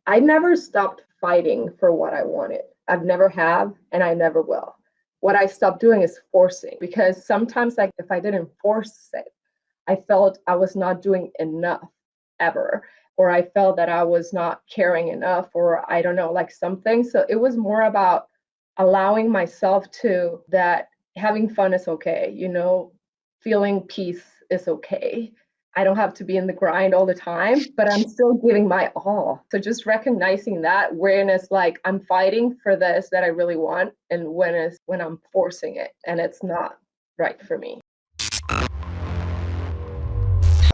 I never stopped fighting for what I wanted. I've never have, and I never will. What I stopped doing is forcing, because sometimes, like, if I didn't force it, I felt I was not doing enough ever, or I felt that I was not caring enough, or I don't know, like something. So it was more about allowing myself to that having fun is okay, feeling peace is okay. I don't have to be in the grind all the time, but I'm still giving my all. So just recognizing that when it's like I'm fighting for this that I really want, and when I'm forcing it and it's not right for me.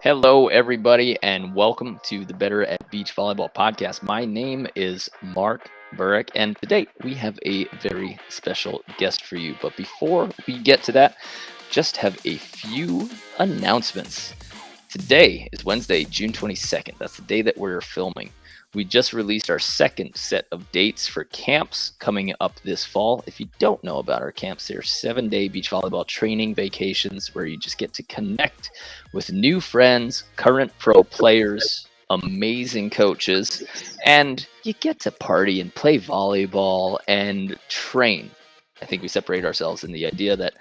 Hello, everybody, and welcome to the Better at Beach Volleyball podcast. My name is Mark Burek, and today we have a very special guest for you. But before we get to that, just have a few announcements. Today is Wednesday, June 22nd. That's the day that we're filming. We just released our second set of dates for camps coming up this fall. If you don't know about our camps, they're 7-day beach volleyball training vacations where you just get to connect with new friends, current pro players, amazing coaches, and you get to party and play volleyball and train. I think we separate ourselves in the idea that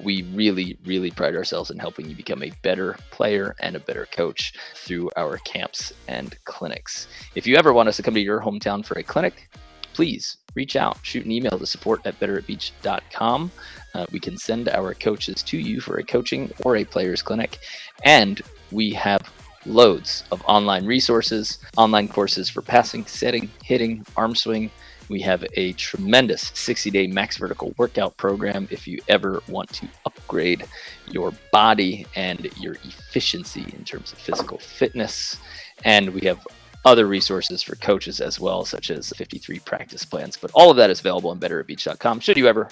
we really, really pride ourselves in helping you become a better player and a better coach through our camps and clinics. If you ever want us to come to your hometown for a clinic, please reach out, shoot an email to support@betteratbeach.com. We can send our coaches to you for a coaching or a players clinic. And we have loads of online resources, online courses for passing, setting, hitting, arm swing. We have a tremendous 60-day max vertical workout program if you ever want to upgrade your body and your efficiency in terms of physical fitness. And we have other resources for coaches as well, such as 53 practice plans. But all of that is available on betteratbeach.com should you ever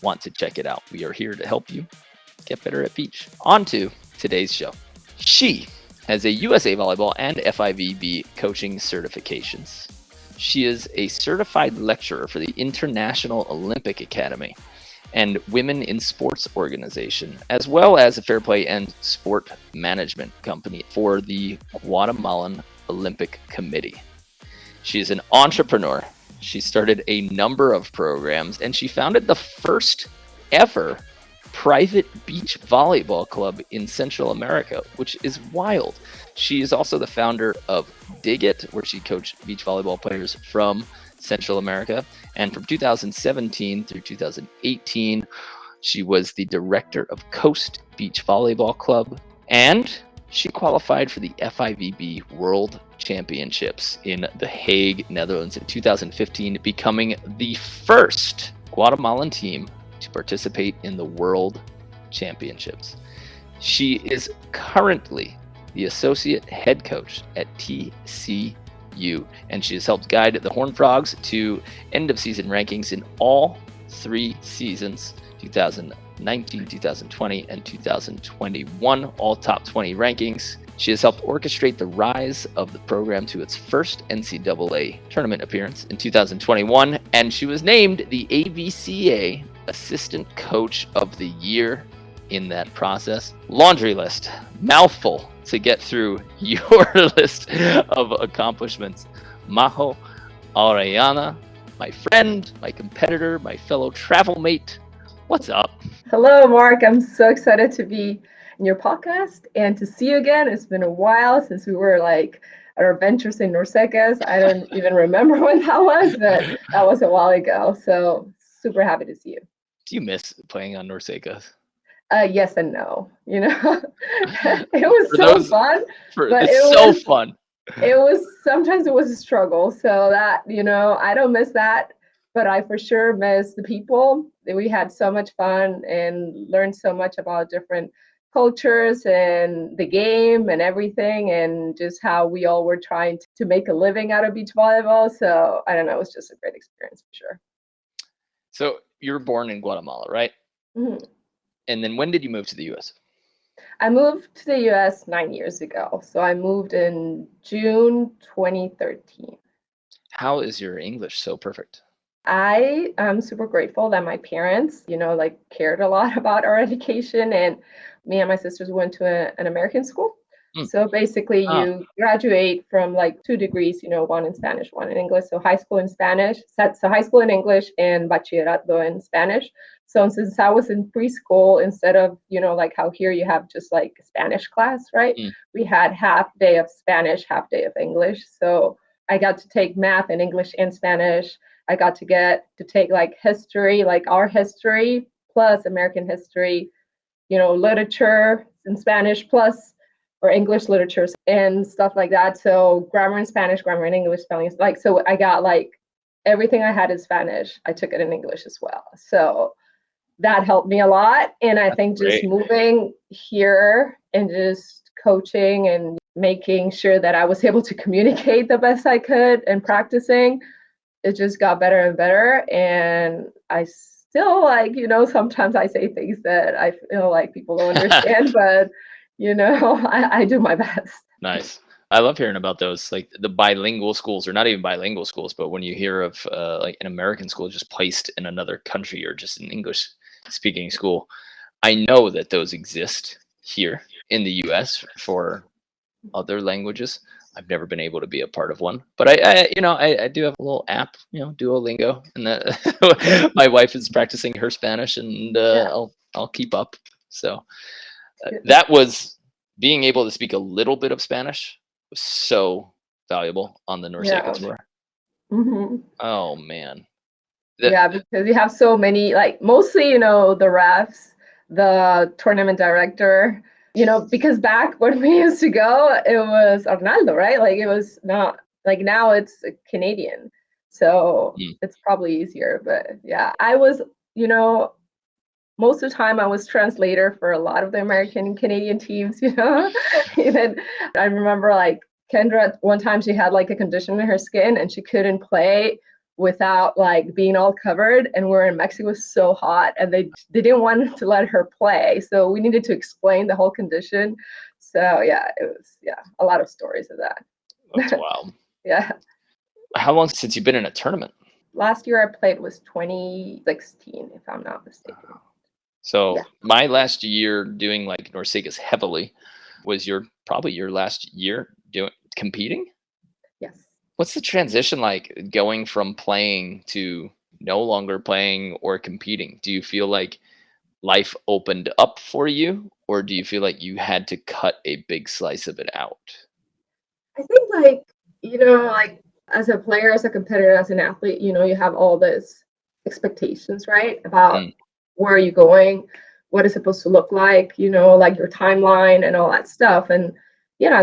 want to check it out. We are here to help you get better at beach. On to today's show. She has a USA Volleyball and FIVB coaching certifications. She is a certified lecturer for the International Olympic Academy and Women in Sports organization, as well as a fair play and sport management company for the Guatemalan Olympic Committee. She is an entrepreneur. She started a number of programs, and she founded the first ever private beach volleyball club in Central America, which is wild. She is also the founder of Dig It, where she coached beach volleyball players from Central America. And from 2017 through 2018, she was the director of Coast Beach Volleyball Club. And she qualified for the FIVB World Championships in The Hague, Netherlands in 2015, becoming the first Guatemalan team to participate in the World Championships. She is currently the associate head coach at TCU, and she has helped guide the Horned Frogs to end-of-season rankings in all 3 seasons, 2019, 2020, and 2021, all top 20 rankings. She has helped orchestrate the rise of the program to its first NCAA tournament appearance in 2021, and she was named the AVCA Assistant Coach of the Year in that process. Laundry list, mouthful to get through your list of accomplishments. Majo, Orellana, my friend, my competitor, my fellow travel mate. What's up? Hello, Mark. I'm so excited to be in your podcast and to see you again. It's been a while since we were like at our ventures in Norsecas. I don't even remember when that was, but that was a while ago. So super happy to see you. Do you miss playing on Norsecas? Yes and no. It was so fun, but it's so fun. It was sometimes it was a struggle. So that I don't miss that, but I for sure miss the people. We had so much fun and learned so much about different cultures and the game and everything, and just how we all were trying to make a living out of beach volleyball. So I don't know, it was just a great experience for sure. So you were born in Guatemala, right? Mm-hmm. And then when did you move to the U.S.? I moved to the U.S. 9 years ago. So I moved in June 2013. How is your English so perfect? I am super grateful that my parents, cared a lot about our education, and me and my sisters went to an American school. Mm. So basically, Ah, you graduate from like 2 degrees, one in Spanish, one in English. So high school in Spanish, so high school in English and bachillerato in Spanish. So since I was in preschool, instead of, like how here you have just like Spanish class, right? mm, We had half day of Spanish, half day of English. So I got to take math and English and Spanish. I got to get to take like history, like our history plus American history, literature in Spanish plus or English literature and stuff like that. So grammar in Spanish, grammar in English, spelling like so I got like everything I had in Spanish, I took it in English as well. So that helped me a lot. And I that's think just great. moving here and just coaching and making sure that I was able to communicate the best I could and practicing, it just got better and better. And I still like, sometimes I say things that I feel like people don't understand, but I do my best. Nice. I love hearing about those, like the bilingual schools, or not even bilingual schools, but when you hear of like an American school just placed in another country or just an English speaking school, I know that those exist here in the US for other languages. I've never been able to be a part of one, but I do have a little app, Duolingo, and that my wife is practicing her Spanish, and Yeah. I'll keep up. So Good. that was being able to speak a little bit of Spanish was so valuable on the Norseca Yeah. tour. Hmm. Oh man, that Yeah, because you have so many, like mostly, the refs, the tournament director, because back when we used to go, it was Arnaldo, right? Like it was not like now it's a Canadian. So mm, it's probably easier. But yeah, I was, you know, most of the time I was translator for a lot of the American and Canadian teams, Even I remember like Kendra one time she had like a condition in her skin and she couldn't play without like being all covered, and we're in Mexico, it was so hot and they didn't want to let her play. So we needed to explain the whole condition. So yeah, it was a lot of stories of that's that. wild. Yeah. How long since you've been in a tournament? Last year I played was 2016, if I'm not mistaken. So Yeah. my last year doing like Norsegas heavily was probably your last year doing competing. Yes. What's the transition like going from playing to no longer playing or competing? Do you feel like life opened up for you, or do you feel like you had to cut a big slice of it out? I think like, like as a player, as a competitor, as an athlete, you have all this expectations, right? About Mm, where are you going, what it's supposed to look like, like your timeline and all that stuff. And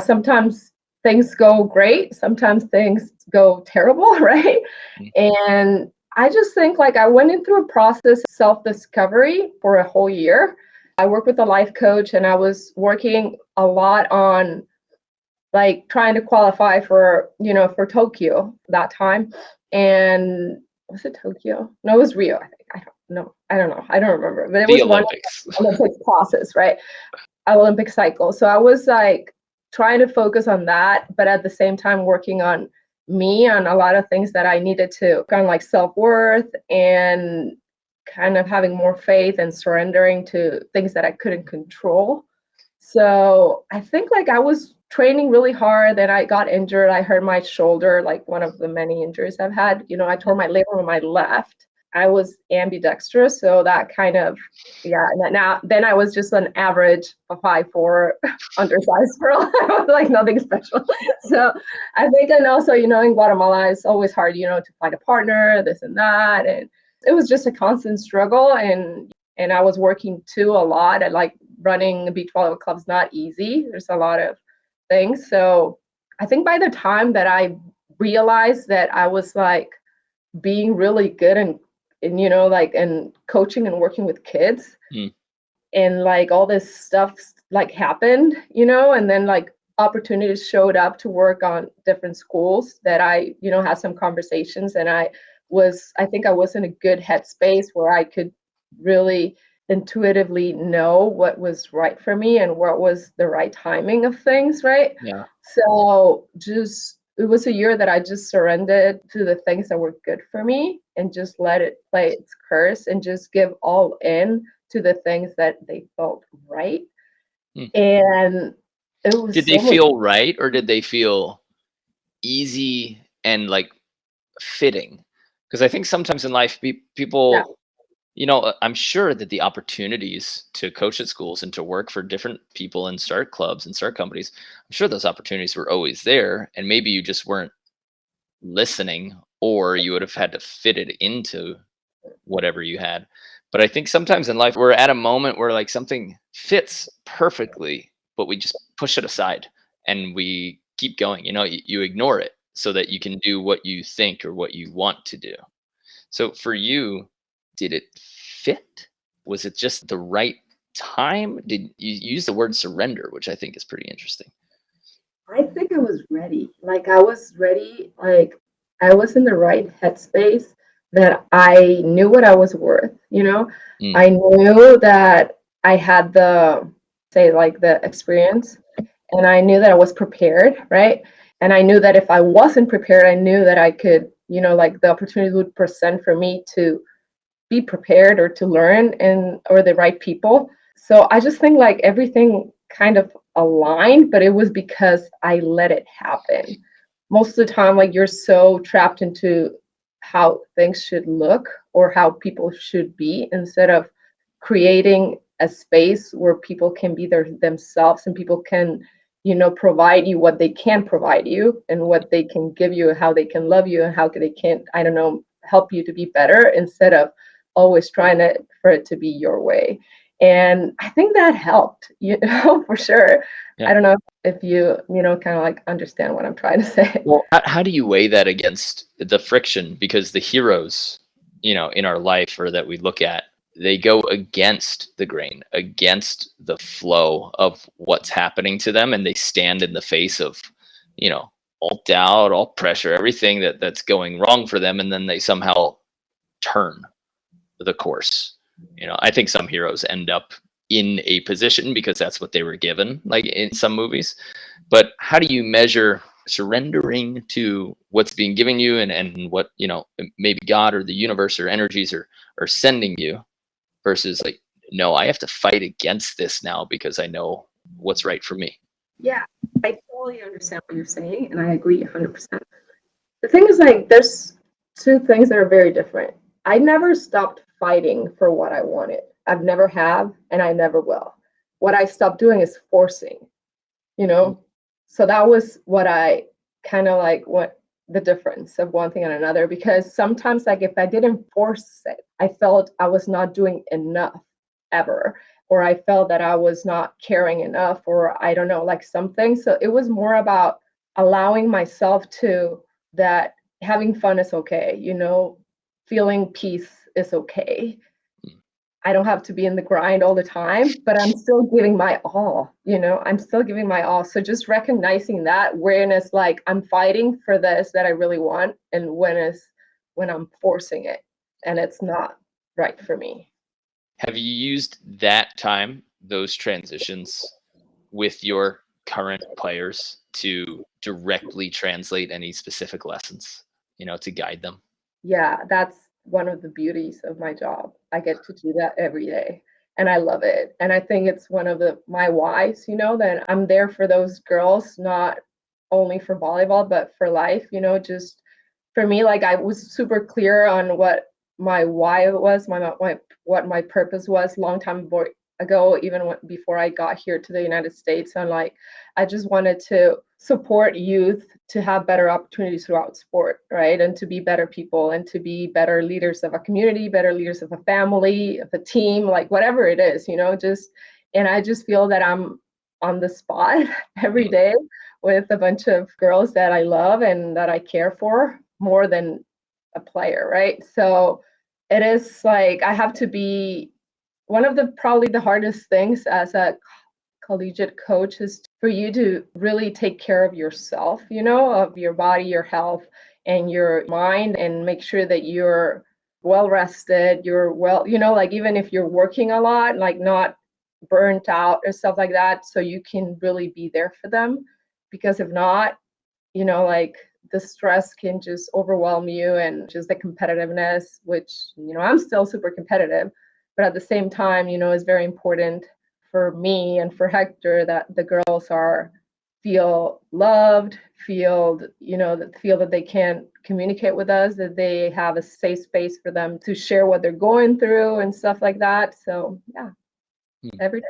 sometimes things go great, sometimes things go terrible, right? mm, And I just think like I went in through a process of self-discovery for a whole year. I worked with a life coach and I was working a lot on like trying to qualify for for Tokyo that time. And was it Tokyo? No, it was Rio, I think. I don't remember, but it the was one Olympics. Olympic process, right? Olympic cycle. So I was like trying to focus on that, but at the same time working on me, on a lot of things that I needed to kind of like self-worth and kind of having more faith and surrendering to things that I couldn't control. So I think like I was training really hard, then I got injured. I hurt my shoulder, like one of the many injuries I've had. I tore my labrum on my left. I was ambidextrous, so that kind of And now then I was just an average 5'4" undersized girl. I was like nothing special. So I think, and also in Guatemala it's always hard, to find a partner, this and that, and it was just a constant struggle. And I was working too a lot, and like running a beach volleyball club's not easy. There's a lot of things. So I think by the time that I realized that I was like being really good and like and coaching and working with kids, Mm, and like all this stuff like happened, and then like opportunities showed up to work on different schools that I, had some conversations, and I think I was in a good headspace where I could really intuitively know what was right for me and what was the right timing of things, right? yeah. So just it was a year that I just surrendered to the things that were good for me and just let it play its course and just give all in to the things that they felt right. Mm, And It was Did they so much. feel right, or did they feel easy and like fitting? Because I think sometimes in life, Yeah. people, I'm sure that the opportunities to coach at schools and to work for different people and start clubs and start companies, I'm sure those opportunities were always there. And maybe you just weren't listening, or you would have had to fit it into whatever you had. But I think sometimes in life, we're at a moment where like something fits perfectly, but we just push it aside and we keep going. You ignore it so that you can do what you think or what you want to do. So for you, did it fit? Was it just the right time? Did you use the word surrender, which I think is pretty interesting? I think I was ready. Like I was ready. Like I was in the right headspace that I knew what I was worth. Mm, I knew that I had the say like the experience and I knew that I was prepared, right? And I knew that if I wasn't prepared, I knew that I could, like the opportunities would present for me to be prepared or to learn and or the right people. So I just think like everything kind of aligned, but it was because I let it happen. Most of the time, like you're so trapped into how things should look or how people should be instead of creating a space where people can be themselves and people can provide you what they can provide you and what they can give you, how they can love you and how they can, I don't know, help you to be better instead of always trying to for it to be your way. And I think that helped, for sure. yeah. I don't know if you kind of like understand what I'm trying to say. Well, how do you weigh that against the friction? Because the heroes, in our life or that we look at, they go against the grain, against the flow of what's happening to them, and they stand in the face of, all doubt, all pressure, everything that's going wrong for them, and then they somehow turn the course. I think some heroes end up in a position because that's what they were given, like in some movies. But how do you measure surrendering to what's being given you and what, maybe God or the universe or energies are sending you versus like, no, I have to fight against this now because I know what's right for me. Yeah, I totally understand what you're saying, and I agree 100%. The thing is, like, there's two things that are very different. I never stopped fighting for what I wanted. I've never have, and I never will. What I stopped doing is forcing, you know? So that was what I kind of like what the difference of one thing and another, because sometimes, like, if I didn't force it, I felt I was not doing enough ever, or I felt that I was not caring enough, or I don't know, like something. So it was more about allowing myself to that having fun is okay, feeling peace is okay. I don't have to be in the grind all the time, but I'm still giving my all. I'm still giving my all. So just recognizing that when it's like I'm fighting for this that I really want, and when I'm forcing it and it's not right for me. Have you used that time, those transitions with your current players to directly translate any specific lessons, to guide them? Yeah, that's one of the beauties of my job. I get to do that every day and I love it. And I think it's one of my whys, that I'm there for those girls, not only for volleyball, but for life, just for me, like I was super clear on what my why was, my what my purpose was long time ago, even before I got here to the United States. And like, I just wanted to support youth to have better opportunities throughout sport, right? And to be better people and to be better leaders of a community, better leaders of a family, of a team, like whatever it is, just, and I just feel that I'm on the spot every day with a bunch of girls that I love and that I care for more than a player, right? So it is like I have to be one of the probably the hardest things as a collegiate coach is for you to really take care of yourself, of your body, your health, and your mind, and make sure that you're well rested, you're well, like even if you're working a lot, like not burnt out or stuff like that, so you can really be there for them. Because if not, like the stress can just overwhelm you and just the competitiveness, which, I'm still super competitive, but at the same time, is very important for me and for Hector that the girls feel loved, feel that they can communicate with us, that they have a safe space for them to share what they're going through and stuff like that. So yeah, every day.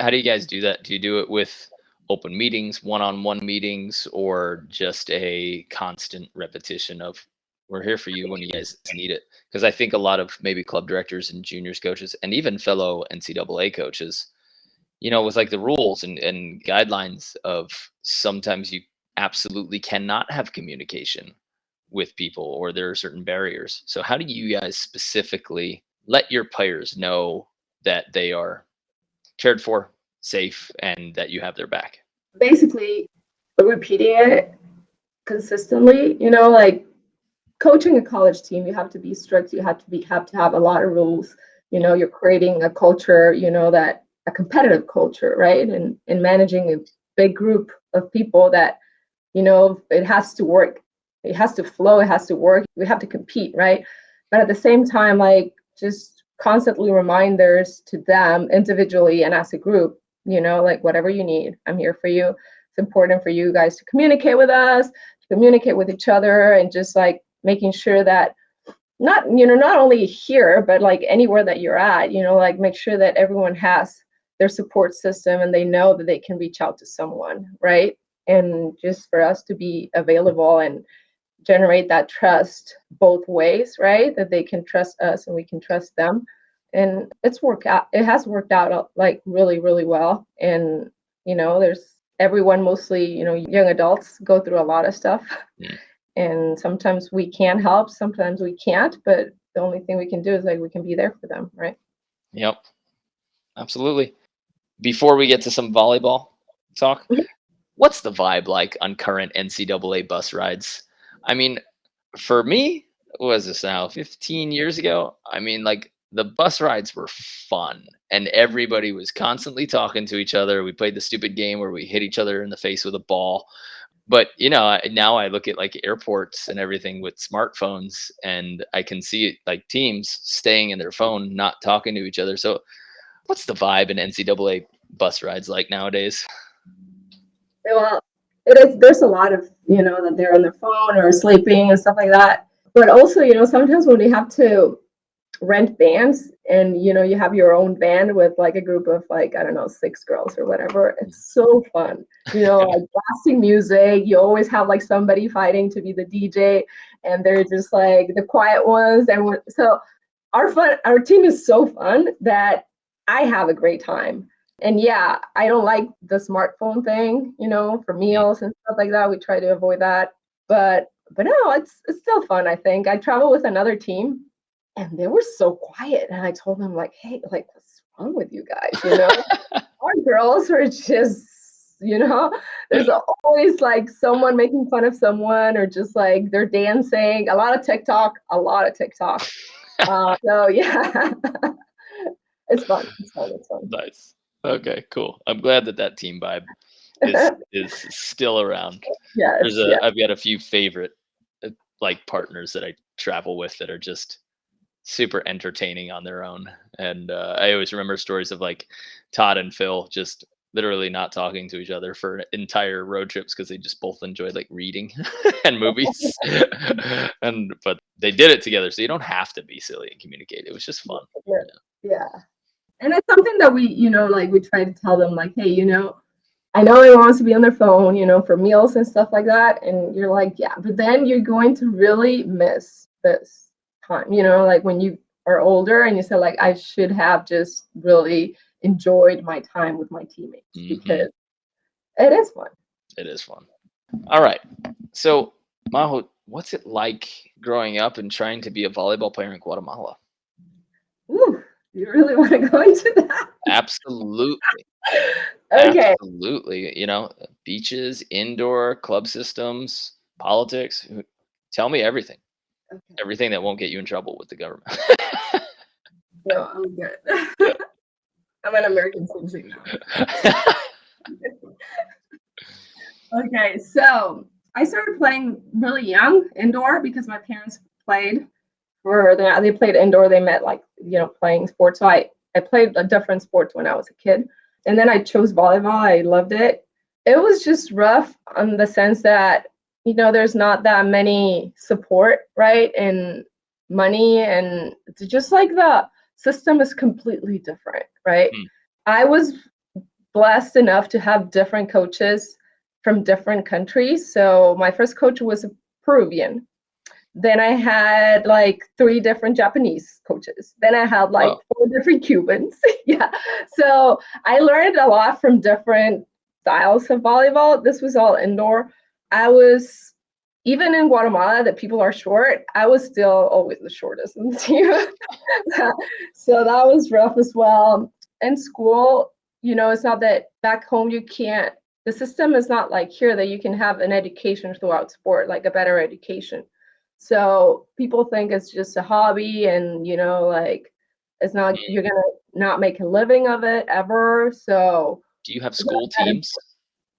How do you guys do that? Do you do it with open meetings, one-on-one meetings, or just a constant repetition of we're here for you when you guys need it? Because I think a lot of maybe club directors and juniors coaches and even fellow NCAA coaches, with like the rules and guidelines of sometimes you absolutely cannot have communication with people or there are certain barriers. So how do you guys specifically let your players know that they are cared for, safe, and that you have their back? Basically, repeating it consistently, like coaching a college team, you have to be strict. You have to have a lot of rules. You're creating a culture, that a competitive culture, right? And managing a big group of people that, it has to work. It has to flow. It has to work. We have to compete, right? But at the same time, like just constantly reminders to them individually and as a group, like whatever you need, I'm here for you. It's important for you guys to communicate with us, to communicate with each other, and just like making sure that not only here, but like anywhere that you're at, like make sure that everyone has their support system and they know that they can reach out to someone, right? And just for us to be available and generate that trust both ways, right? That they can trust us and we can trust them. And it has worked out like really, really well. And, there's everyone, mostly, young adults go through a lot of stuff. Yeah. And sometimes we can help, sometimes we can't, but the only thing we can do is like we can be there for them, right? Yep. Absolutely. Before we get to some volleyball talk, what's the vibe like on current NCAA bus rides? I mean, for me, what was this now? 15 years ago? I mean, like the bus rides were fun and everybody was constantly talking to each other. We played the stupid game where we hit each other in the face with a ball. But now I look at like airports and everything with smartphones, and I can see like teams staying in their phone, not talking to each other. So, what's the vibe in NCAA bus rides like nowadays? Well, it is. There's a lot of that they're on their phone or sleeping and stuff like that. But also, sometimes when we have to rent bands and you have your own band with like a group of like I don't know 6 girls or whatever, it's so fun. Like blasting music. You always have like somebody fighting to be the DJ, and they're just like the quiet ones. And so our team is so fun that I have a great time. And yeah, I don't like the smartphone thing, for meals and stuff like that. We try to avoid that. But no, it's still fun, I think. I travel with another team and they were so quiet. And I told them like, hey, like what's wrong with you guys? Our girls are just, there's always like someone making fun of someone or just like they're dancing. A lot of TikTok. So yeah, it's fun. It's fun. Nice. Okay, cool. I'm glad that team vibe is still around. Yes. I've got a few favorite like partners that I travel with that are just super entertaining on their own. And I always remember stories of like Todd and Phil just literally not talking to each other for entire road trips because they just both enjoyed like reading and movies. But they did it together, so you don't have to be silly and communicate. It was just fun. Yeah. And it's something that we, like we try to tell them like, hey, I know everyone wants to be on their phone, for meals and stuff like that. And you're like, yeah, but then you're going to really miss this time, like when you are older and you say like, I should have just really enjoyed my time with my teammates because it is fun. It is fun. All right. So, Majo, what's it like growing up and trying to be a volleyball player in Guatemala? Ooh, you really want to go into that? Absolutely. Okay. Absolutely. Beaches, indoor, club systems, politics. Tell me everything. Okay. Everything that won't get you in trouble with the government. No, I'm good. I'm an American citizen now. Okay, so I started playing really young indoor because my parents played they played indoor. They met like, playing sports. So I played a different sports when I was a kid. And then I chose volleyball. I loved it. It was just rough on the sense that, there's not that many support, right? And money, and it's just like the system is completely different, right? Hmm. I was blessed enough to have different coaches from different countries. So my first coach was a Peruvian. Then I had like 3 different Japanese coaches. Then I had like Oh, 4 different Cubans. Yeah. So I learned a lot from different styles of volleyball. This was all indoor. I was, even in Guatemala, that people are short, I was still always the shortest in the team. So that was rough as well. In school, it's not that back home you can't, the system is not like here that you can have an education throughout sport, like a better education. So people think it's just a hobby and, like it's not, hmm. you're going to not make a living of it ever. So Do you have it's not school that teams?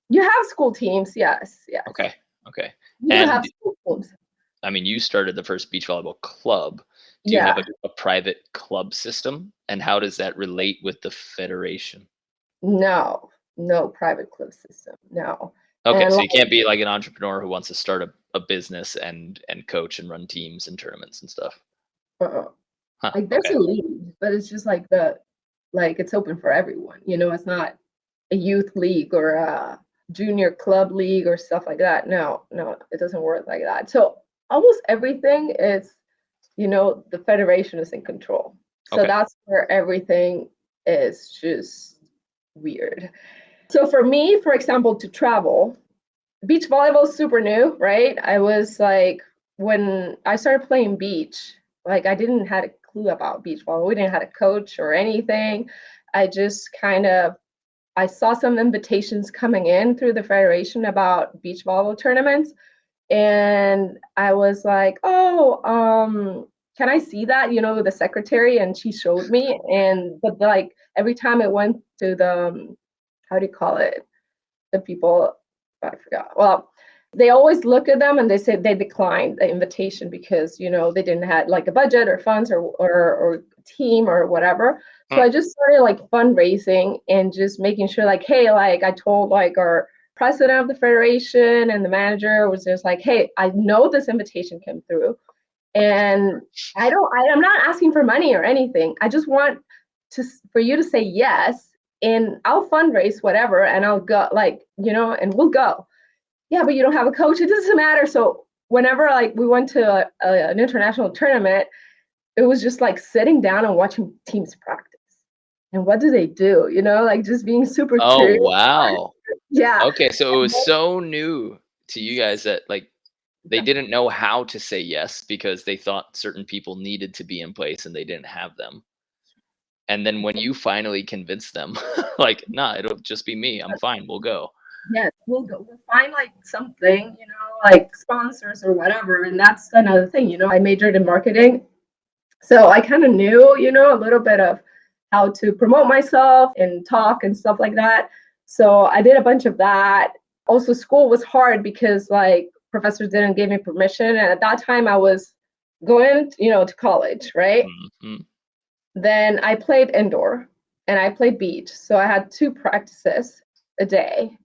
you have school teams. Yes. Yes. Okay. Okay. You do have And school teams. I mean, you started the first beach volleyball club. Do you have Yeah. a private club system? And how does that relate with the federation? No, no private club system. No. Okay, And so like, you can't be like an entrepreneur who wants to start a business and coach and run teams and tournaments and stuff. uh-uh. Huh. Like there's Okay. a league, but it's just like like it's open for everyone. It's not a youth league or a junior club league or stuff like that. No, no, it doesn't work like that. So almost everything is, the federation is in control. So Okay. that's where everything is just weird. So for me, for example, to travel, beach volleyball is super new, right? I was like, when I started playing beach, like I didn't had a clue about beach volleyball. We didn't have a coach or anything. I just kind of I saw some invitations coming in through the federation about beach volleyball tournaments, and I was like, "Oh, can I see that?" The secretary, and she showed me, and but like every time it went to the how do you call it? The people, I forgot. Well, they always look at them and they say they declined the invitation because they didn't have like a budget or funds or team or whatever. So Hmm. I just started like fundraising and just making sure like, hey, like I told like our president of the federation and the manager was just like, hey, I know this invitation came through, and I'm not asking for money or anything. I just want for you to say yes, and I'll fundraise whatever, and I'll go, like, and we'll go. Yeah, but you don't have a coach. It doesn't matter. So whenever like we went to an international tournament, it was just like sitting down and watching teams practice. And what do they do? Like just being super Oh, curious. wow. Yeah. Okay, so it was so new to you guys that like they didn't know how to say yes because they thought certain people needed to be in place and they didn't have them. And then when you finally convince them, like, "Nah, it'll just be me. I'm fine. We'll go." Yes, we'll go. We'll find like something, like sponsors or whatever. And that's another thing, I majored in marketing. So I kind of knew, a little bit of how to promote myself and talk and stuff like that. So I did a bunch of that. Also, school was hard because like professors didn't give me permission. And at that time I was going, to college, right? Mhm. Then I played indoor and I played beach. So I had 2 practices a day.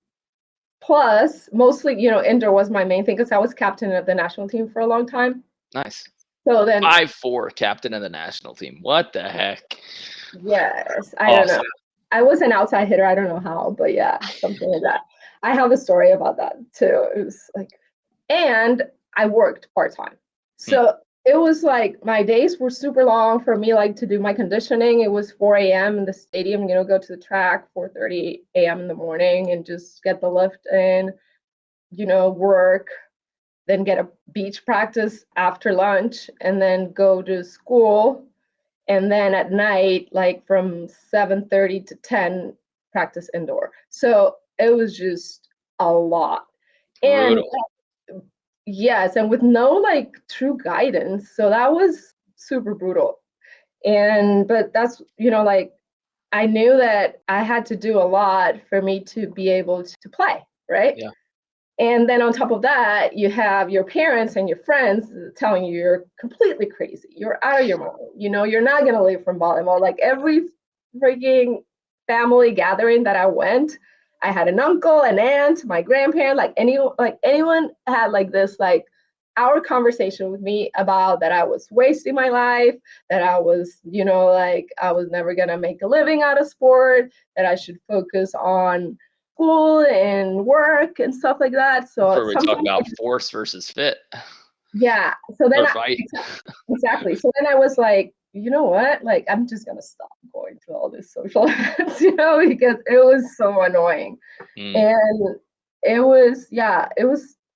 Plus, mostly, indoor was my main thing because I was captain of the national team for a long time. Nice. So then, 5'4", captain of the national team. What the heck? yes, I don't know. Awesome. I was an outside hitter. I don't know how, but yeah, something like that. I have a story about that too. It was like, and I worked part time. Hmm. So it was like my days were super long for me, like to do my conditioning. It was 4 a.m. in the stadium, go to the track 4:30 a.m. in the morning and just get the lift in, work, then get a beach practice after lunch, and then go to school. And then at night, like from 7:30 to 10, practice indoor. So it was just a lot. And Brutal. yes, and with no like true guidance. So that was super brutal. And but that's, like I knew that I had to do a lot for me to be able to play, right? Yeah. And then on top of that, you have your parents and your friends telling you you're completely crazy. You're out of your mind. You're not going to live from volleyball. Like every freaking family gathering that I went, I had an uncle, an aunt, my grandparent, anyone had like this like hour conversation with me about that I was wasting my life, that I was, like I was never gonna make a living out of sport, that I should focus on school and work and stuff like that. That's So where we talk sometimes, about force versus fit yeah. So then or fight. exactly. So then I was like, you know what? Like, I'm just gonna stop going to all these social events, because it was so annoying. Mm. And it was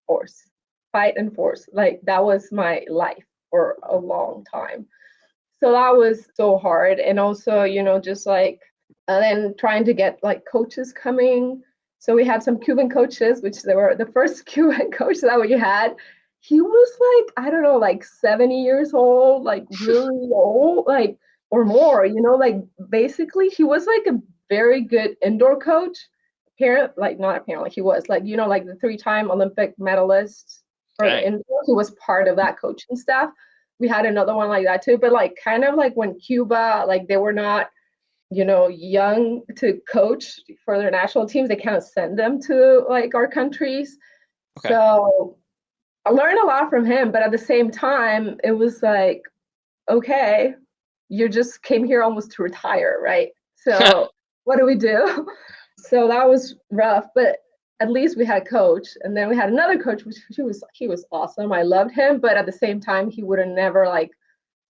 force, fight and force. Like that was my life for a long time. So that was so hard. And also, just like and then trying to get like coaches coming. So we had some Cuban coaches, which they were the first Cuban coach that we had. He was like, I don't know, like 70 years old, like really old, like or more, like basically he was like a very good indoor coach. Like not apparently he was like, like the 3-time Olympic medalist for the Dang. indoor. He was part of that coaching staff. We had another one like that too, but like kind of like when Cuba, like they were not young to coach for their national teams, they kind of send them to like our countries. Okay. So I learned a lot from him, but at the same time, it was like, okay, you just came here almost to retire, right? So what do we do? So that was rough, but at least we had a coach. And then we had another coach, which he was awesome. I loved him, but at the same time, he would have never like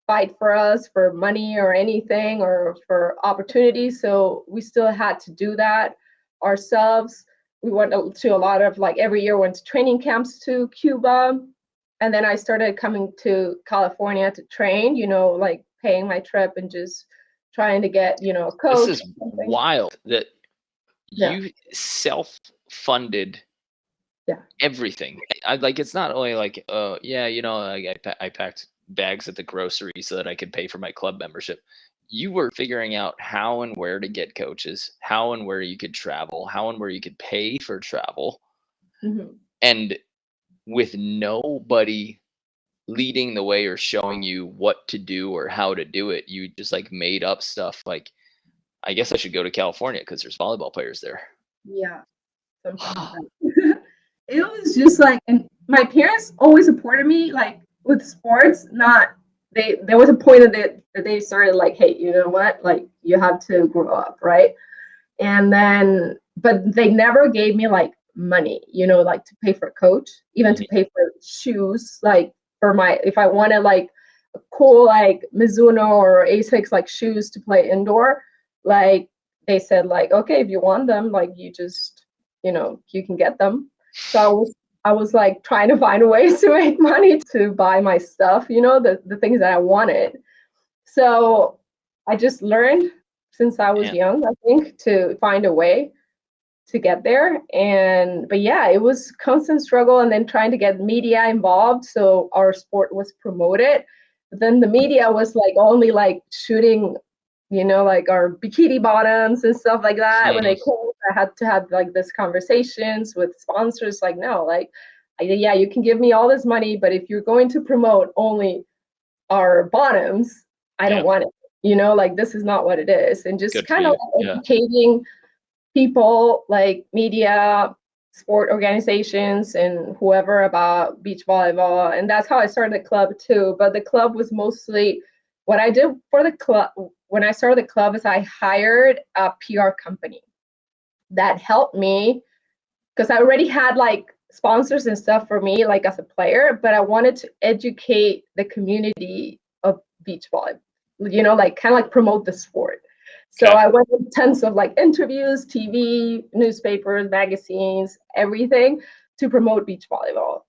fight for us for money or anything or for opportunities. So we still had to do that ourselves. We went to a lot of like every year went to training camps to Cuba. And then I started coming to California to train, like paying my trip and just trying to get, a This coach. is wild that Yeah. you self-funded Yeah. everything. I like it's not only like, yeah, I packed bags at the grocery so that I could pay for my club membership. You were figuring out how and where to get coaches, how and where you could travel, how and where you could pay for travel, Mm-hmm. and with nobody leading the way or showing you what to do or how to do it, you just like made up stuff like, I guess I should go to California because there's volleyball players there. Yeah. Something like that. It was just like, and my parents always supported me, like with sports. Not there was a point that they started like, hey, you know what? Like you have to grow up, right? And then, but they never gave me like money, like to pay for a coach, even to Mhm. pay for shoes, like for my if I wanted like a cool like Mizuno or Asics like shoes to play indoor, like they said like, okay, if you want them, like you just, you can get them. So I was like trying to find ways to make money to buy my stuff, the things that I wanted. So I just learned since I was Man, young, I think, to find a way to get there. But yeah, it was constant struggle and then trying to get media involved so our sport was promoted. But then the media was like only like shooting, like our bikini bottoms and stuff like that. When they mhm, came, I had to have like this conversations with sponsors, like, no, like, yeah, you can give me all this money, but if you're going to promote only our bottoms, I yeah, don't want it. Like this is not what it is. And just good for kind of you. Yeah. educating people like media, sport organizations, and whoever about beach volleyball. And that's how I started the club too. But the club was mostly what I did for the club. When I started the club is I hired a PR company that helped me because I already had like sponsors and stuff for me, like as a player, but I wanted to educate the community of beach volleyball, like kind of like promote the sport. So Okay. I went with tons of like interviews, TV, newspapers, magazines, everything to promote beach volleyball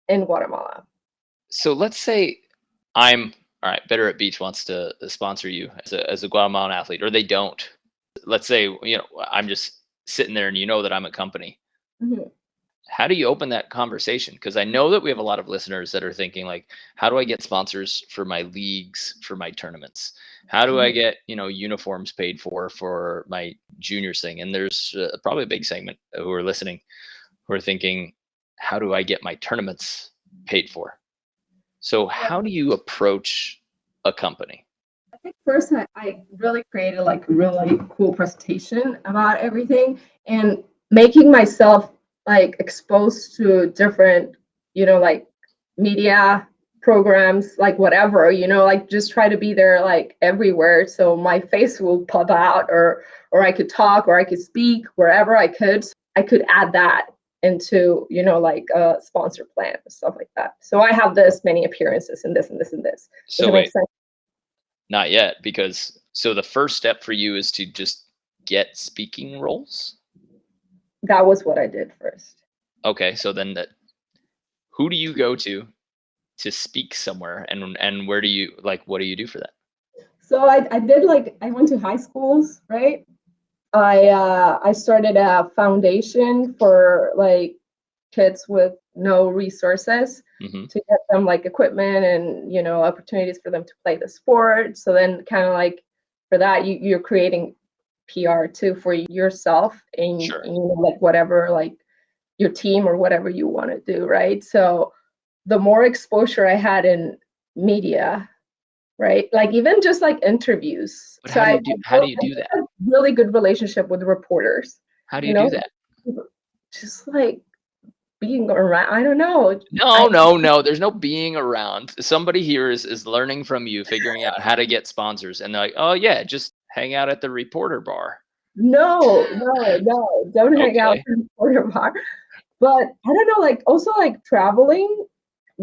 in Guatemala. So let's say I'm all right. Better at Beach wants to sponsor you as a Guatemalan athlete, or they don't. Let's say I'm just sitting there, and that I'm a company. Mhm. How do you open that conversation? Because I know that we have a lot of listeners that are thinking like, how do I get sponsors for my leagues, for my tournaments? How do I Mhm. get uniforms paid for my juniors thing? And there's probably a big segment who are listening who are thinking, how do I get my tournaments paid for? So how do you approach a company? First, I really created like a really cool presentation about everything and making myself like exposed to different, like media programs, like whatever, like just try to be there like everywhere. So my face will pop out or I could talk or I could speak wherever I could. I could add that into, like a sponsor plan, stuff like that. So I have this many appearances and this and this and this. Does So it make wait, sense? not yet, because so the first step for you is to just get speaking roles. That was what I did first. Okay, so then who do you go to speak somewhere, and where do you like what do you do for that? So I did like I went to high schools, right? I started a foundation for like kids with no resources Hmm. to get them like equipment and opportunities for them to play the sport. So then kind of like for that you're creating PR too for yourself and Sure. like whatever like your team or whatever you want to do, right? So the more exposure I had in media, right? Like even just like interviews. But So I how do built you do that? a really good relationship with the reporters, How do you you do know, that? just like being around. I don't know. No, I no, no. There's no being around. Somebody here is learning from you, figuring out how to get sponsors, and they're like, "Oh yeah, just hang out at the reporter bar." no, don't hang out Okay. in the corner bar. But I don't know, like also like traveling,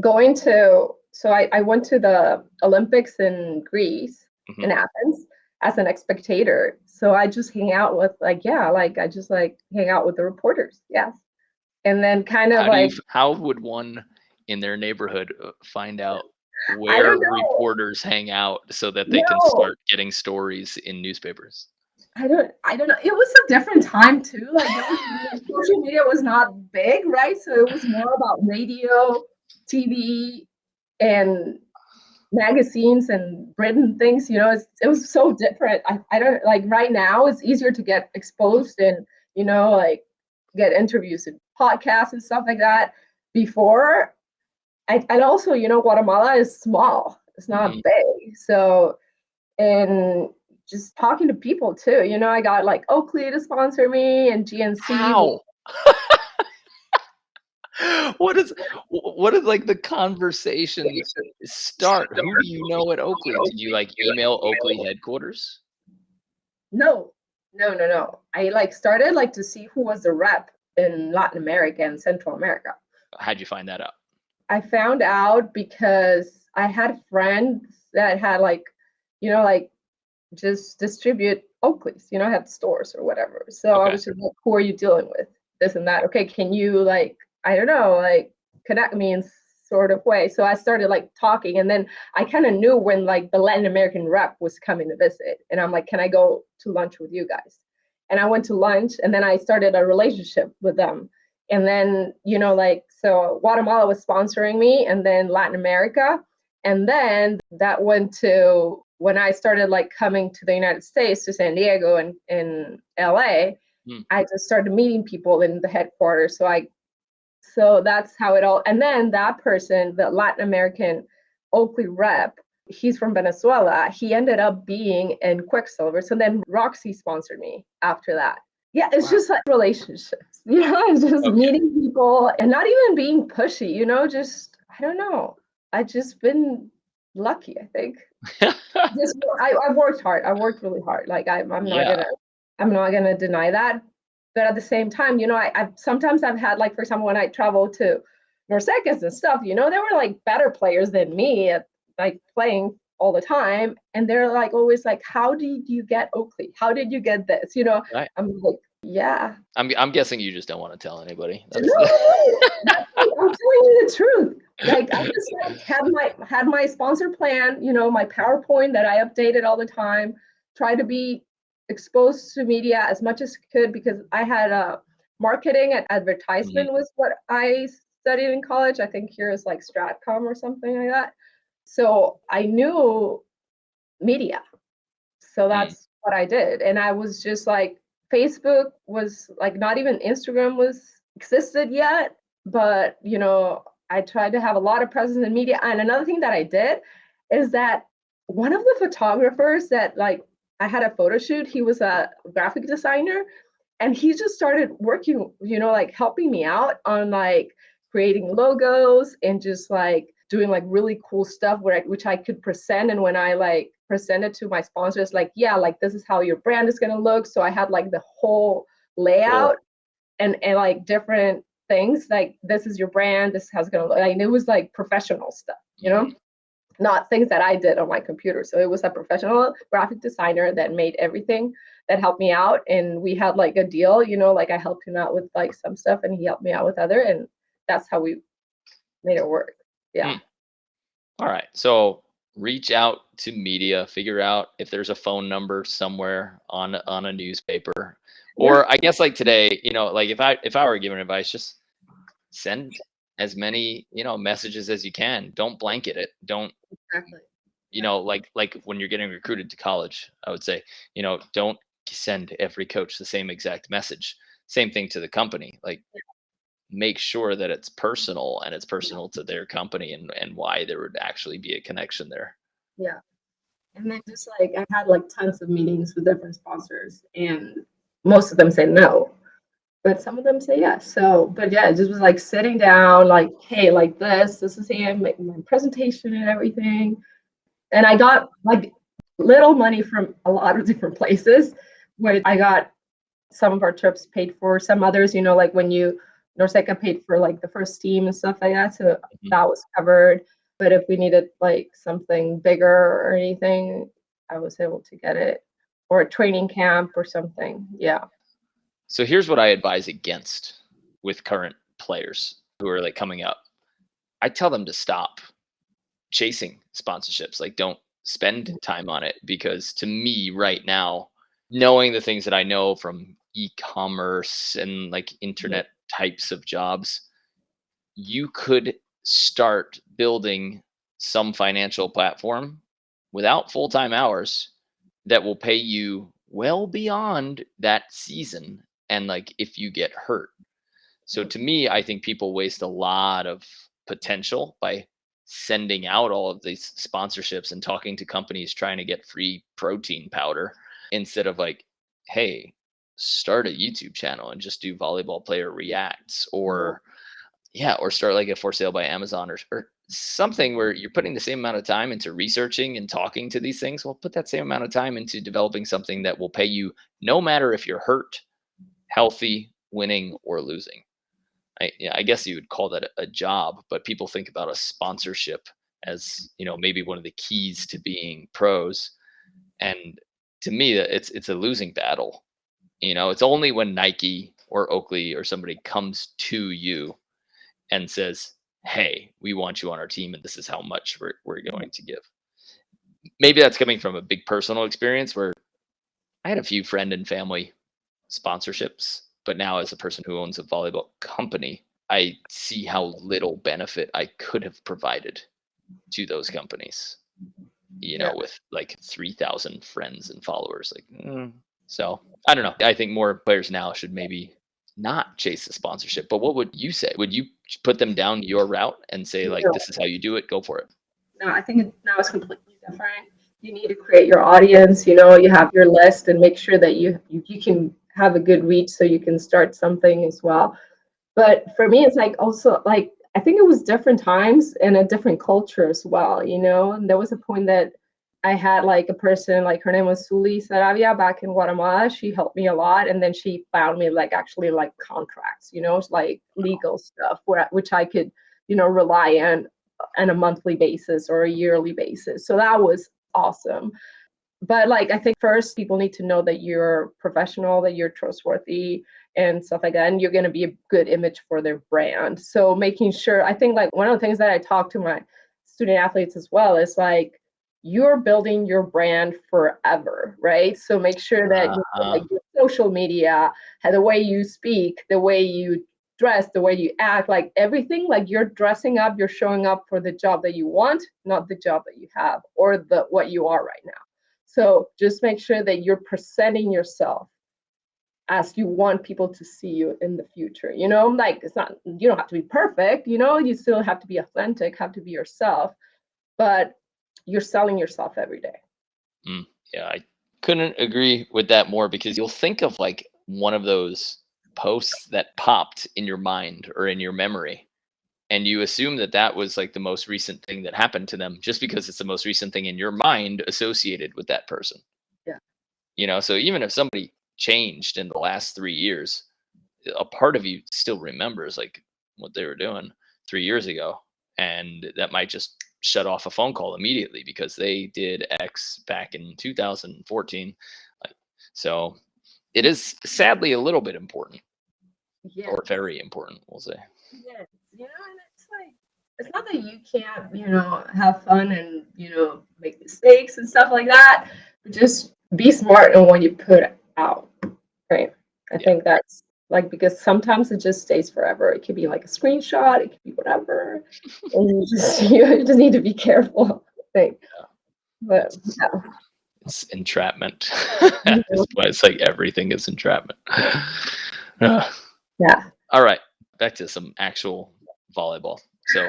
going to. So I went to the Olympics in Greece in Hmm. Athens as an spectator. So I just hang out with like like I just like hang out with the reporters. Yes. And then kind of like How would one in their neighborhood find out I where don't know. reporters hang out so that they can No, start getting stories in newspapers? I don't know. It was a different time too. Like there was social media was not big, right? So it was more about radio, TV, and magazines and written things. It was so different. I don't like right now. It's easier to get exposed and like get interviews and podcasts and stuff like that. Before, and also Guatemala is small. It's not Mhm. big, so and just talking to people too. I got like Oakley to sponsor me and GNC. How? What is what is like the conversation start? Who do you know at Oakley? Did you like email Oakley headquarters? No, no. I like started like to see who was the rep in Latin America and Central America. How'd you find that out? I found out because I had friends that had like, like just distribute Oakleys, had stores or whatever. So I Okay. was just like, who are you dealing with? This and that. Okay, can you like, I don't know, like connect me in sort of way. So I started like talking and then I kind of knew when like the Latin American rep was coming to visit. And I'm like, can I go to lunch with you guys? And I went to lunch and then I started a relationship with them. And then, like, so Guatemala was sponsoring me and then Latin America. And then that went to when I started like coming to the United States to San Diego and in LA, Hmm. I just started meeting people in the headquarters. So that's how it all and then that person, the Latin American Oakley rep, he's from Venezuela. He ended up being in Quicksilver. So then Roxy sponsored me after that. Yeah, it's Wow. just like relationships, it's just Okay. meeting people and not even being pushy, just I don't know. I just been lucky, I think. Just I worked hard. I worked really hard. Like Yeah. I'm not gonna deny that. But at the same time, I've sometimes I've had like for example when I traveled to Norsekas and stuff, they were like better players than me at like playing all the time. And they're like always like, how did you get Oakley? How did you get this? Right. I'm like, yeah. I'm guessing you just don't want to tell anybody. No, That's no, I'm telling you the truth. Like I just like had my sponsor plan, my PowerPoint that I updated all the time. Try to be exposed to media as much as could because I had marketing and Mhm. advertisement was what I studied in college. I think here is like Stratcom or something like that. So I knew media. So Mm. that's what I did. And I was just like, Facebook was like, not even Instagram was existed yet. But, I tried to have a lot of presence in media. And another thing that I did is that one of the photographers that like I had a photo shoot, he was a graphic designer, and he just started working, like helping me out on like creating logos and just like doing like really cool stuff which I could present. And when I like presented to my sponsors, like, yeah, like this is how your brand is gonna look. So I had like the whole Cool. layout and like different things like this is your brand, this is how it's gonna look. Like, and it was like professional stuff, Mhm. not things that I did on my computer. So it was a professional graphic designer that made everything, that helped me out. And we had like a deal, like I helped him out with like some stuff and he helped me out with other. And that's how we made it work. Yeah. Mm. All right. So reach out to media, figure out if there's a phone number somewhere on a newspaper. Yeah. Or I guess like today, like if I were giving advice, just send as many, messages as you can. Don't blanket it. Don't, Exactly. like when you're getting recruited to college, I would say, don't send every coach the same exact message. Same thing to the company. Like make sure that it's personal and it's personal to their company and why there would actually be a connection there. Yeah. And then just like I had like tons of meetings with different sponsors and most of them say no, but some of them say yes. So, but yeah, it just was like sitting down, like, hey, like this is him making my presentation and everything. And I got like little money from a lot of different places, where I got some of our trips paid for, some others, like when Norseca paid for like the first team and stuff like that. So Mhm. that was covered. But if we needed like something bigger or anything, I was able to get it, or a training camp or something. Yeah. So here's what I advise against with current players who are like coming up. I tell them to stop chasing sponsorships. Like don't spend time on it because to me right now, knowing the things that I know from e-commerce and like Mhm. internet types of jobs, you could start building some financial platform without full-time hours that will pay you well beyond that season and like if you get hurt. So to me, I think people waste a lot of potential by sending out all of these sponsorships and talking to companies trying to get free protein powder instead of like, hey, start a YouTube channel and just do volleyball player reacts Yeah. or yeah, or start like a for sale by Amazon or something where you're putting the same amount of time into researching and talking to these things. Well, put that same amount of time into developing something that will pay you no matter if you're hurt, healthy, winning, or losing. I guess you would call that a job, but people think about a sponsorship as maybe one of the keys to being pros. And to me, it's a losing battle. It's only when Nike or Oakley or somebody comes to you and says, "Hey, we want you on our team, and this is how much we're going to give." Maybe that's coming from a big personal experience where I had a few friend and family sponsorships, but now as a person who owns a volleyball company, I see how little benefit I could have provided to those companies. Yeah. With like 3,000 friends and followers, like so I don't know. I think more players now should maybe not chase the sponsorship. But what would you say? Would you put them down your route and say like, No, this is how you do it? Go for it. no, I think now it's completely different. You need to create your audience, you have your list and make sure that you can have a good reach so you can start something as well. But for me, it's like also like I think it was different times and a different culture as well, And there was a point that I had like a person, like her name was Suli Saravia back in Guatemala. She helped me a lot, and then she found me like actually like contracts, like legal stuff which I could, rely on a monthly basis or a yearly basis. So that was awesome. But like I think first people need to know that you're professional, that you're trustworthy and stuff like that, and you're going to be a good image for their brand. So making sure, I think like one of the things that I talk to my student athletes as well is like you're building your brand forever, right? So make sure that you Uh-huh. like your social media, the way you speak, the way you dress, the way you act, like everything, like you're dressing up, you're showing up for the job that you want, not the job that you have or the what you are right now. So just make sure that you're presenting yourself as you want people to see you in the future. Like it's not, you don't have to be perfect, you still have to be authentic, have to be yourself, but you're selling yourself every day. Yeah, I couldn't agree with that more because you'll think of like one of those posts that popped in your mind or in your memory, and you assume that that was like the most recent thing that happened to them just because it's the most recent thing in your mind associated with that person. Yeah. So even if somebody changed in the last 3 years, a part of you still remembers like what they were doing 3 years ago, and that might just shut off a phone call immediately because they did X back in 2014. Like, so it is sadly a little bit important, Yeah. or very important, we'll say. Yes. And it's like, it's not that you can't, have fun and, make mistakes and stuff like that, but just be smart in what you put out, right? I Yeah. think that's like, because sometimes it just stays forever. It could be like a screenshot, it could be whatever. And you just, you just need to be careful, I think. But yeah. It's entrapment. At this point, it's like everything is entrapment. Yeah. All right, back to some actual volleyball. So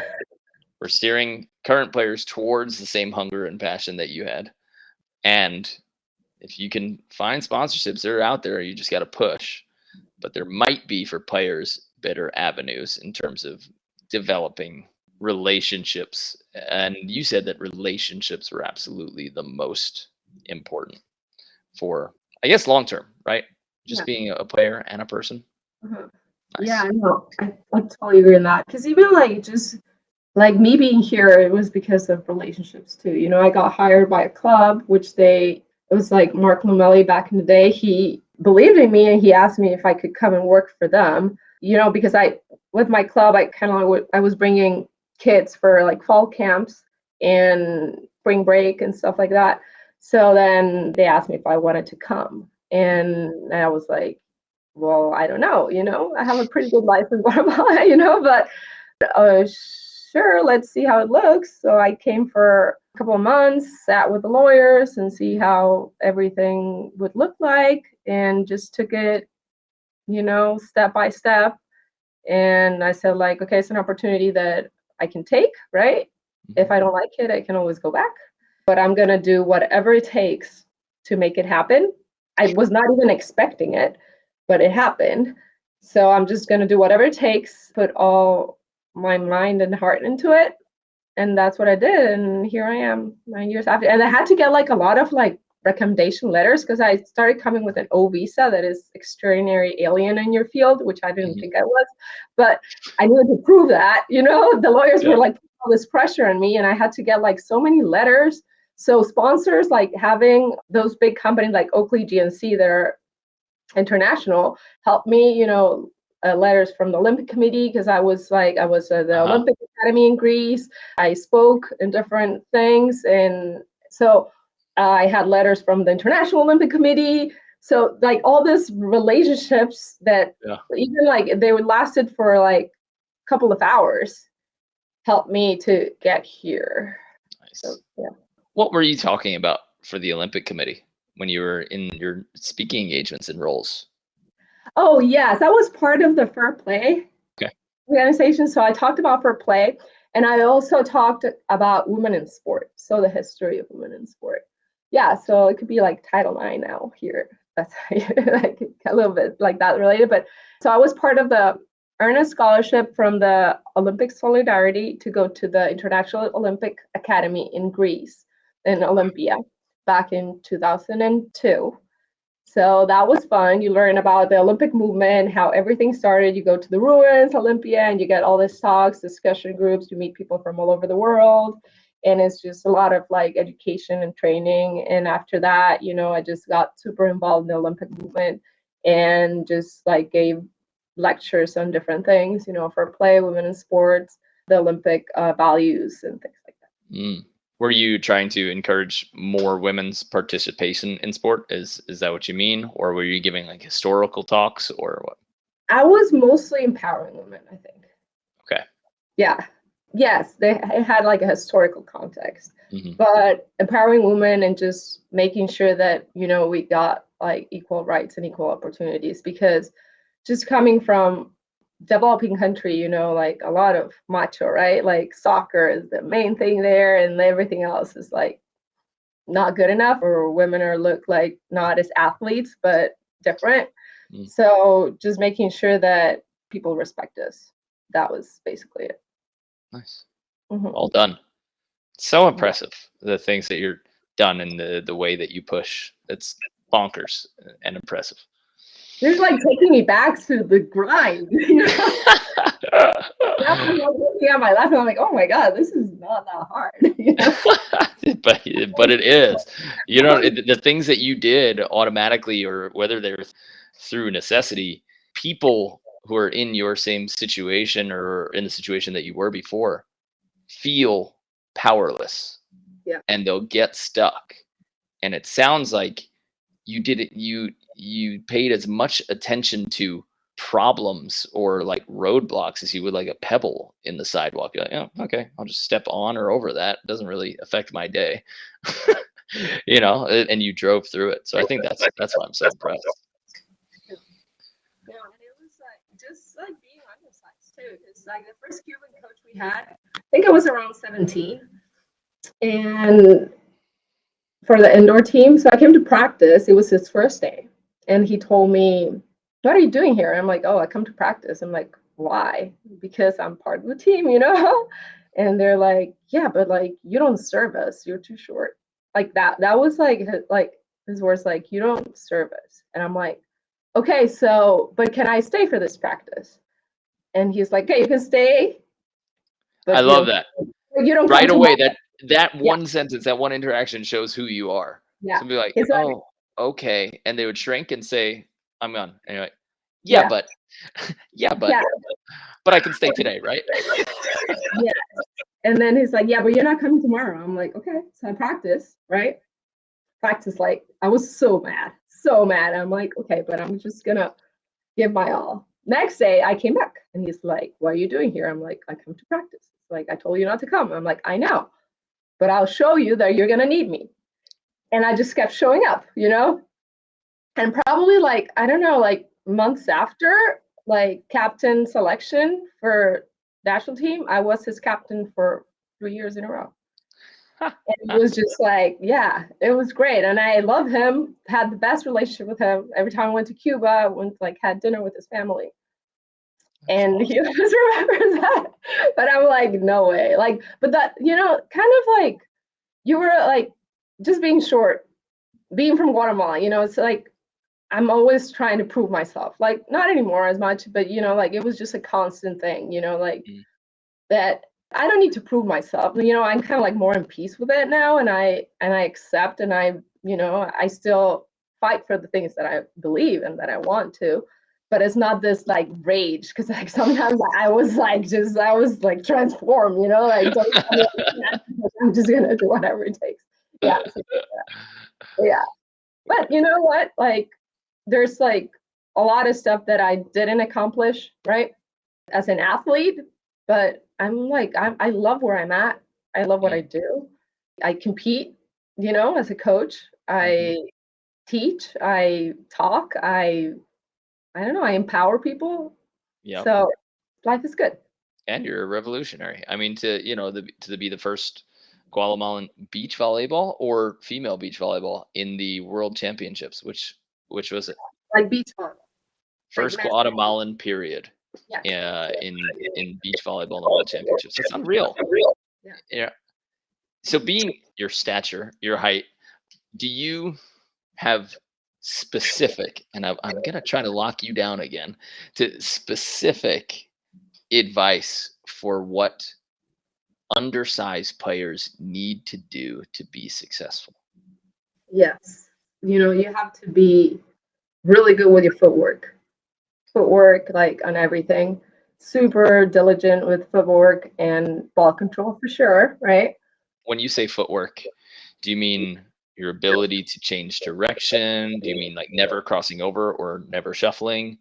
we're steering current players towards the same hunger and passion that you had. And if you can find sponsorships, they're out there. You just got to push. But there might be for players better avenues in terms of developing relationships. And you said that relationships were absolutely the most important for, I guess, long term, right? Just Yeah. being a player and a person. Uh-huh. Nice. Yeah, I know. I totally agree on that. Because even like just like me being here, it was because of relationships too. I got hired by a club, it was like Mark Lamelli back in the day. He believed in me and he asked me if I could come and work for them. Because with my club, I was bringing kids for like fall camps and spring break and stuff like that. So then they asked me if I wanted to come, and I was like, well, I don't know. I have a pretty good life in Guatemala, but sure, let's see how it looks. So I came for a couple of months, sat with the lawyers and see how everything would look like, and just took it, step by step. And I said, like, okay, it's an opportunity that I can take, right? If I don't like it, I can always go back. But I'm going to do whatever it takes to make it happen. I was not even expecting it, but it happened. So I'm just going to do whatever it takes, put all my mind and heart into it. And that's what I did. And here I am 9 years after. And I had to get like a lot of like recommendation letters because I started coming with an O visa, that is extraordinary alien in your field, which I didn't think I was. But I needed to prove that, the lawyers were like all this pressure on me, and I had to get like so many letters. So sponsors, like having those big companies like Oakley GNC that are international, helped me, letters from the Olympic Committee, because I was the Olympic Academy in Greece. I spoke in different things, and so I had letters from the International Olympic Committee. So like all these relationships that even like they would lasted for like a couple of hours helped me to get here. Nice. So, yeah. What were you talking about for the Olympic Committee when you were in your speaking engagements and roles? Oh, yes, that was part of the Fair Play organization. So I talked about Fair Play, and I also talked about women in sport. So the history of women in sport. Yeah, so it could be like Title IX now here. That's like a little bit like that related. But so I was part of the earn a scholarship from the Olympic Solidarity to go to the International Olympic Academy in Greece, in Olympia, back in 2002. So that was fun. You learn about the Olympic movement, how everything started. You go to the ruins, Olympia, and you get all these talks, discussion groups. You meet people from all over the world. And it's just a lot of like education and training. And after that, I just got super involved in the Olympic movement and just like gave lectures on different things, for play, women in sports, the Olympic values and things like that. Were you trying to encourage more women's participation in sport? Is that what you mean? Or were you giving like historical talks or what? I was mostly empowering women, I think. Okay. Yeah. Yes, it had like a historical context, but empowering women and just making sure that, we got like equal rights and equal opportunities, because just coming from developing country, like a lot of macho, right? Like soccer is the main thing there, and everything else is like not good enough, or women are look like not as athletes, but different. Mm. So just making sure that people respect us. That was basically it. Nice. Mhm. Well done. So Yeah. impressive, the things that you're done and the way that you push. It's bonkers and impressive. They're like taking me back to the grind. Now I'm like looking at my life and I'm like, oh my God, this is not that hard. but it is. The things that you did automatically, or whether they're through necessity, people who are in your same situation or in the situation that you were before feel powerless, Yeah. and they'll get stuck. And it sounds like you did it. You paid as much attention to problems or like roadblocks as you would like a pebble in the sidewalk. You're like, oh, okay, I'll just step on or over that. It doesn't really affect my day. And you drove through it. So I think that's why I'm so impressed. Yeah, and it was like just like being undersized too. Because like the first Cuban coach we had, I think I was around 17, and for the indoor team. So I came to practice. It was his first day, and he told me, "What are you doing here?" And I'm like, "Oh, I come to practice." I'm like, "Why?" Because I'm part of the team. And they're like, "Yeah, but like you don't serve us. You're too short." Like that. That was like his words. Like you don't serve us. And I'm like, "Okay, so but can I stay for this practice?" And he's like, "Okay, you can stay, I but love that. you don't come Right tomorrow." away, that Yeah, one sentence, that one interaction shows who you are. yeah. Somebody like, It's like, oh, okay. And they would shrink and say, I'm gone. And you're like, yeah, yeah, but yeah, yeah, but I can stay today, right? yeah. And then he's like, "Yeah, but you're not coming tomorrow." I'm like, "Okay." So I practice, right? Practice like I was so mad, so mad. I'm like, "Okay, but I'm just gonna give my all." Next day, I came back, and he's like, "What are you doing here?" I'm like, "I come to practice." Like, "I told you not to come." I'm like, "I know, but I'll show you that you're gonna need me." And I just kept showing up. And probably like I don't know, like months after, like captain selection for national team, I was his captain for 3 years in a row. And it was just like, yeah, it was great. And I love him, had the best relationship with him. Every time I went to Cuba, I went like had dinner with his family. That's And he awesome. always remembers that. But I'm like, no way. Like, but that, kind of like you were like just being short, being from Guatemala, it's like I'm always trying to prove myself. Like, not anymore as much, but like it was just a constant thing, like Mm. that I don't need to prove myself. I'm kind of like more in peace with it now, and I accept, and I still fight for the things that I believe and that I want to, but it's not this like rage, because like sometimes I was like transformed, like don't tell me I'm just gonna do whatever it takes. Yeah, so, yeah. But you know what? Like there's like a lot of stuff that I didn't accomplish, right? As an athlete, but I love where I'm at. I love what Mm. I do. I compete, as a coach. Mhm. I teach, I talk, I don't know, I empower people. Yep. So life is good. And you're a revolutionary. I mean, to be the first Guatemalan beach volleyball or female beach volleyball in the World Championships, which was it? Like beach volleyball. Like First mass Guatemalan period yeah. in beach volleyball in the World Championships. That's unreal. Yeah. Yeah. So being your stature, your height, do you have specific, and I'm gonna try to lock you down again, to specific advice for what undersized players need to do to be successful? Yes. You have to be really good with your footwork. Footwork, like on everything. Super diligent with footwork and ball control for sure, right? When you say footwork, do you mean your ability to change direction? Do you mean like never crossing over or never shuffling?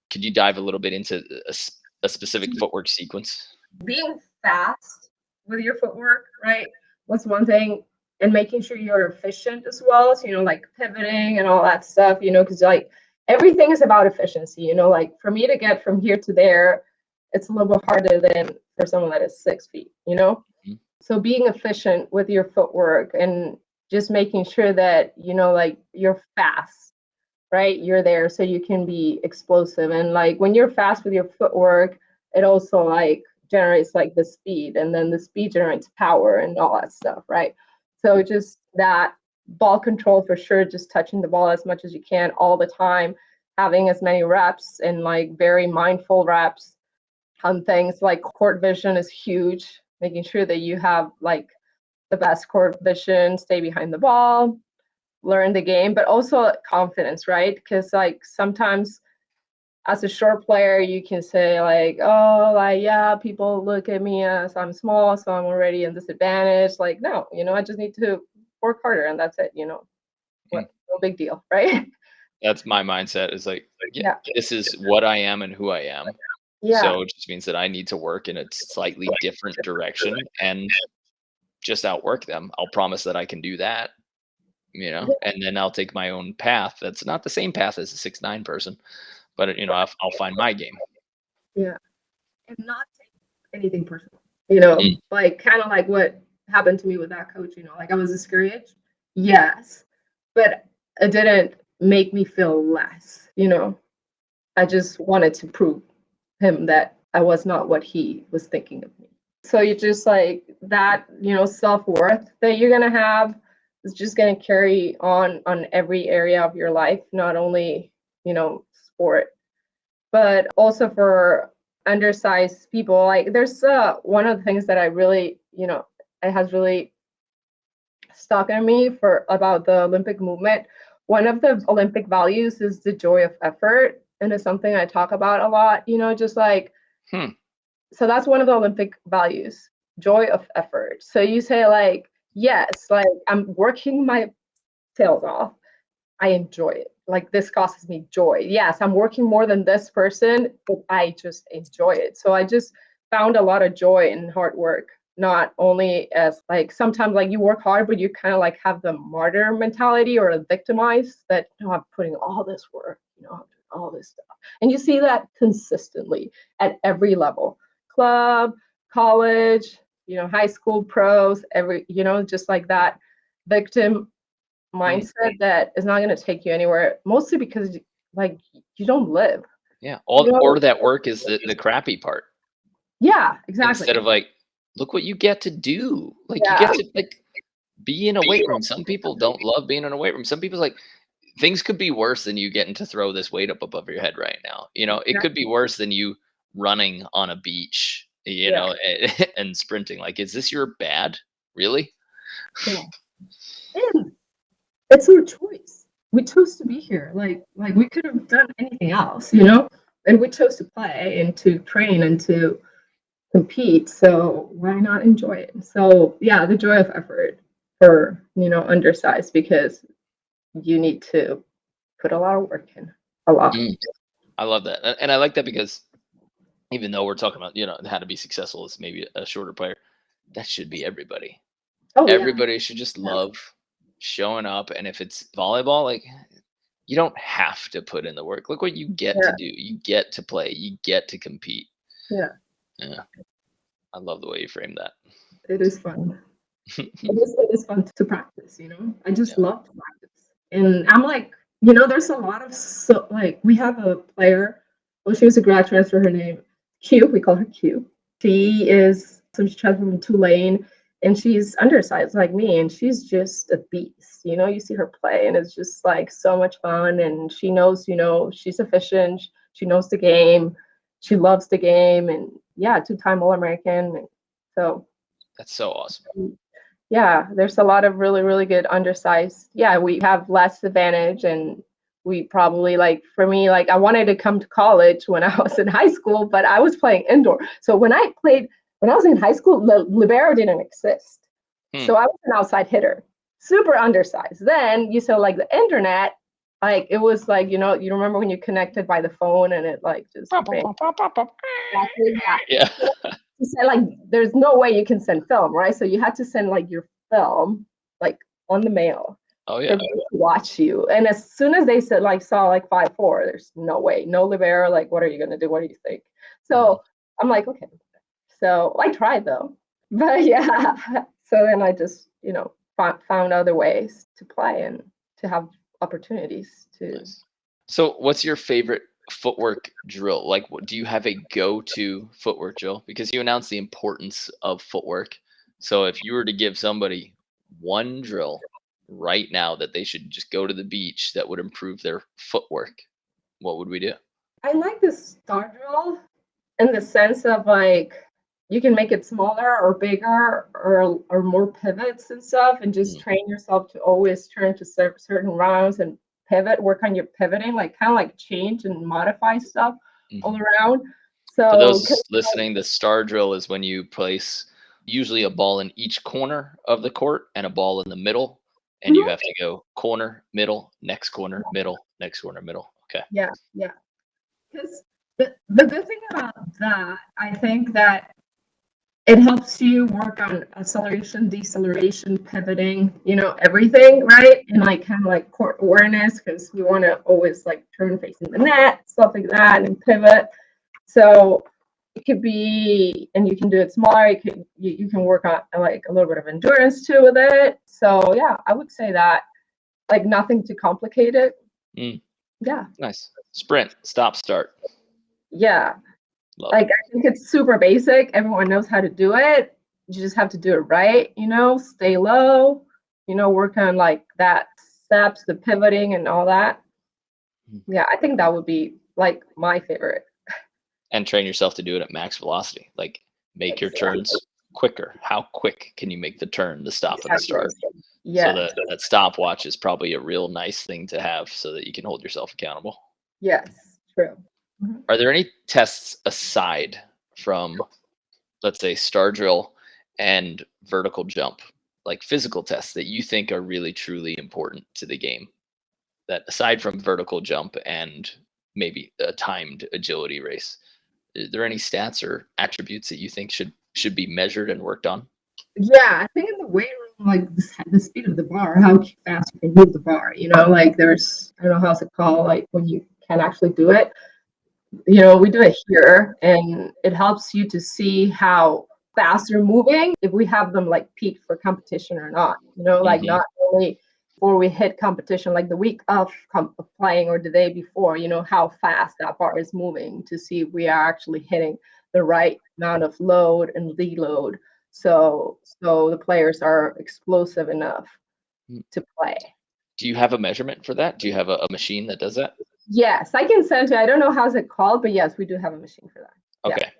Could you dive a little bit into a specific footwork sequence? Being fast with your footwork, right? Was one thing, and making sure you're efficient as well. So, like pivoting and all that stuff, because like everything is about efficiency. Like for me to get from here to there, it's a little bit harder than for someone that is 6 feet. Mhm. So being efficient with your footwork and just making sure that, like you're fast, right? You're there so you can be explosive. And like when you're fast with your footwork, it also like generates like the speed, and then the speed generates power and all that stuff, right? So just that ball control for sure, just touching the ball as much as you can all the time, having as many reps and like very mindful reps on things like court vision is huge, making sure that you have like the best court vision, stay behind the ball, learn the game, but also confidence, right? Because like sometimes as a short player, you can say like, oh, like yeah, people look at me as I'm small, so I'm already in disadvantage. Like, no, I just need to work harder and that's it. Hmm. What? No big deal, right? That's my mindset is like, yeah, Yeah, this is what I am and who I am. yeah, So it just means that I need to work in a slightly different direction and just outwork them. I'll promise that I can do that, and then I'll take my own path. That's not the same path as a 6'9" person, but I'll find my game. yeah, and not take anything personal. Mm, Like kind of like what happened to me with that coach. Like I was discouraged, yes, but it didn't make me feel less. I just wanted to prove him that I was not what he was thinking of me. So you just like that, self-worth that you're gonna have is just gonna carry on every area of your life, not only, sport, but also for undersized people. Like there's one of the things that I really, it has really stuck in me for about the Olympic movement. One of the Olympic values is the joy of effort, and it's something I talk about a lot. Just like hmm, so that's one of the Olympic values, joy of effort. So you say like, yes, like I'm working my tails off. I enjoy it. Like this causes me joy. Yes, I'm working more than this person, but I just enjoy it. So I just found a lot of joy in hard work. Not only as like sometimes like you work hard, but you kind of like have the martyr mentality or a victimized that I'm putting all this work, I'm doing all this stuff. And you see that consistently at every level. Club, college, high school pros, every, just like that victim hmm. mindset that is not going to take you anywhere, mostly because like you don't live. Yeah, You or know? that work is the crappy part Yeah, exactly. instead of like, look what you get to do. Like you Yeah, get to like be in a weight room. Some people don't love being in a weight room. Some people like things could be worse than you getting to throw this weight up above your head right now. It could be exactly. worse than you running on a beach, Yeah, and sprinting. Like, is this your bad? Really? yeah. And it's our choice. We chose to be here. Like we could have done anything else, and we chose to play and to train and to compete. So why not enjoy it? So yeah, the joy of effort for undersized, because you need to put a lot of work in. A lot. Mm, I love that, and I like that because even though we're talking about how to be successful as maybe a shorter player, that should be everybody. Oh yeah. Everybody should just love showing up, and if it's volleyball, like you don't have to put in the work. Look what you get to Yeah. do. You get to play. You get to compete. Yeah. Yeah, I love the way you frame that. It is fun. It is fun to practice, I just Yeah. love to practice. And I'm like, there's a lot of so like we have a player, well, she was a grad transfer, her name Q, we call her Q. She is so she transferred from Tulane and she's undersized like me and she's just a beast. You see her play and it's just like so much fun and she knows, she's efficient, she knows the game, she loves the game and yeah, two-time All-American. And so That's so awesome. yeah, there's a lot of really, really good undersized. Yeah, we have less advantage and we probably like for me, like I wanted to come to college when I was in high school, but I was playing indoor. So when I was in high school, the libero didn't exist. Hmm. So I was an outside hitter, super undersized. Then you saw like the internet, like it was like, you remember when you connected by the phone and it like just bam, exactly, yeah. Yeah. You said like there's no way you can send film, right? So you had to send like your film like on the mail. Oh They're yeah. going to watch you. And as soon as they said like saw like 5-4, there's no way, no libero. Like, what are you gonna do? What do you think? So I'm like, okay. So I tried though, but yeah. So then I just found other ways to play and to have opportunities to. Nice. So, what's your favorite footwork drill? Like, do you have a go-to footwork drill? Because you announced the importance of footwork. So, if you were to give somebody one drill right now that they should just go to the beach that would improve their footwork, what would we do? I like the star drill in the sense of like you can make it smaller or bigger or more pivots and stuff and just Mm, train yourself to always turn to certain rounds and pivot, work on your pivoting, like kind of like change and modify stuff all mhm. around. For So those listening, the star drill is when you place usually a ball in each corner of the court and a ball in the middle, and you Mhm. have to go corner, middle, next corner, middle, next corner, middle. Okay. Yeah, yeah. Because the good thing about that, I think that it helps you work on acceleration, deceleration, pivoting, everything, right? And like kind of like court awareness because we want to always like turn facing the net, stuff like that, and pivot. So it could be, and you can do it smaller. You can work on like a little bit of endurance too with it. So yeah, I would say that like nothing too complicated. Mm, Yeah, nice. Sprint, stop, start. yeah. Love Like it. I think it's super basic. Everyone knows how to do it. You just have to do it right, stay low, work on like that steps, the pivoting and all that. Mm. Yeah, I think that would be like my favorite. And train yourself to do it at max velocity. Like make your Exactly. turns quicker. How quick can you make the turn, the stop, and the Exactly. start? So Yes. that stopwatch is probably a real nice thing to have so that you can hold yourself accountable. Yes. True. Mhm. Are there any tests aside from, let's say, star drill and vertical jump, like physical tests that you think are really truly important to the game? That aside from vertical jump and maybe a timed agility race, is there any stats or attributes that you think should be measured and worked on? Yeah, I think in the weight room, like the speed of the bar, how fast you can move the bar. Like there's, I don't know how's it called, like when you can actually do it. We do it here and it helps you to see how fast they're moving if we have them like peak for competition or not. Like Hmm. not only before we hit competition, like the week of playing or the day before, how fast that bar is moving to see if we are actually hitting the right amount of load and deload. So the players are explosive enough to play. Do you have a measurement for that? Do you have a machine that does that? Yes, I can send you. I don't know how's it called, but yes, we do have a machine for that. Yeah. Okay.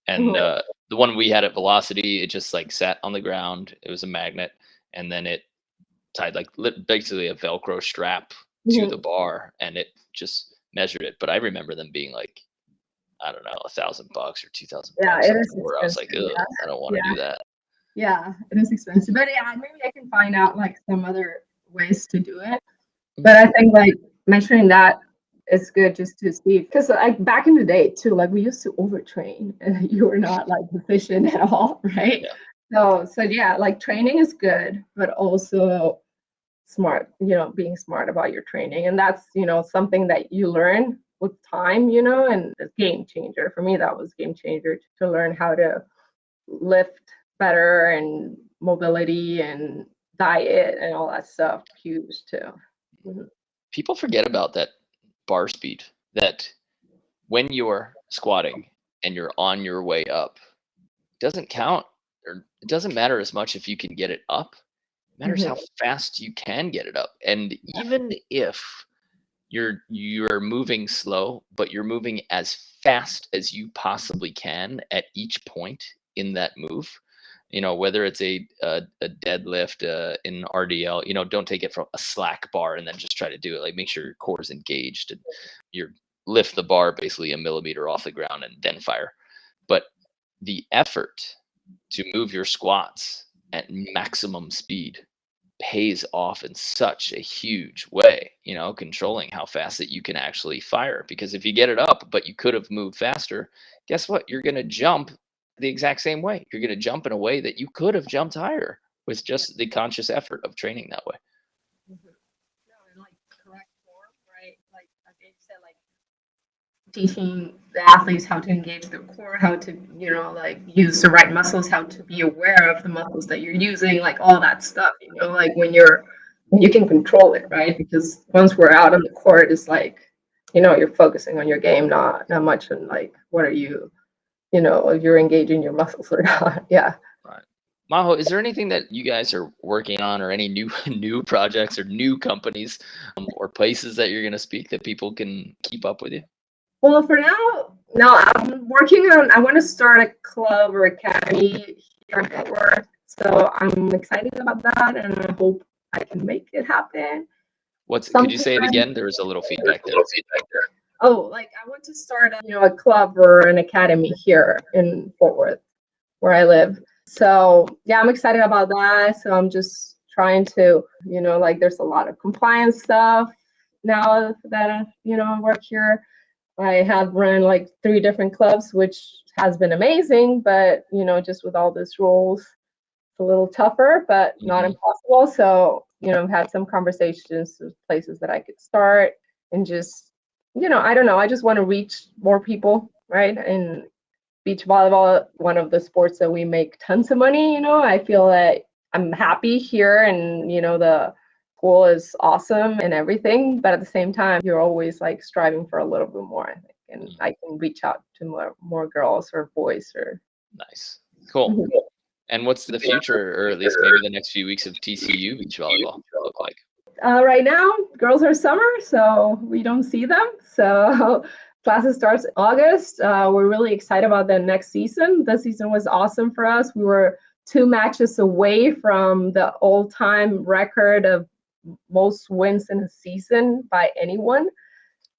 And Mhm. the one we had at Velocity, it just like sat on the ground. It was a magnet, and then it tied like basically a Velcro strap to the Mhm. bar, and it just measured it. But I remember them being like, I don't know, $1,000 or two thousand Yeah, bucks it something is where I was like, expensive. ugh, Yeah, I don't want to yeah, do that. yeah. It is expensive, but yeah, maybe I can find out like some other ways to do it. But Mm. I think like measuring that is good just to see because like back in the day too, like we used to overtrain and you were not like efficient at all, right? Yeah. So yeah, like training is good, but also smart, being smart about your training. And that's, something that you learn with time, and a game changer. For me, that was game changer to learn how to lift better and mobility and diet and all that stuff. Huge too. Mhm. People forget about that bar speed, that when you're squatting and you're on your way up, it doesn't count, or it doesn't matter as much if you can get it up. It matters how Mhm. fast you can get it up. And even if you're moving slow, but you're moving as fast as you possibly can at each point in that move. Whether it's a deadlift, in RDL, don't take it from a slack bar and then just try to do it. Like make sure your core is engaged and you lift the bar basically a millimeter off the ground and then fire. But the effort to move your squats at maximum speed pays off in such a huge way, controlling how fast that you can actually fire. Because if you get it up, but you could have moved faster, guess what? You're going to jump the exact same way. You're going to jump in a way that you could have jumped higher with just the conscious effort of training that way. teaching the athletes how to engage their core, how to, like use the right muscles, how to be aware of the muscles that you're using, like all that stuff, like when you can control it, right? Because once we're out on the court, it's like, you're focusing on your game, not much on like what are you, if you're engaging your muscles or not. Yeah. Right. Majo, is there anything that you guys are working on, or any new new projects or new companies, or places that you're gonna speak that people can keep up with you? Well, for now, no, I'm working on. I want to start a club or academy here in Fort Worth, so I'm excited about that, and I hope I can make it happen. Could you Something say it like, again? There was a little feedback there. oh, like I want to start, a club or an academy here in Fort Worth, where I live. So yeah, I'm excited about that. So I'm just trying to, like there's a lot of compliance stuff now that I work here. I have run like 3 different clubs, which has been amazing, but just with all these rules, it's a little tougher, but not Mhm. impossible. So, I've had some conversations with places that I could start and just, I don't know, I just want to reach more people, right? And beach volleyball, one of the sports that we make tons of money, I feel that I'm happy here and, the pool is awesome and everything. But at the same time, you're always like striving for a little bit more, I think. And I can reach out to more girls or boys or. Nice. Cool. Mhm. And what's the future, or at least maybe the next few weeks, of TCU beach volleyball look like? Right now, girls are summer, so we don't see them. So classes starts August. We're really excited about the next season. The season was awesome for us. We were 2 matches away from the all-time record of most wins in a season by anyone.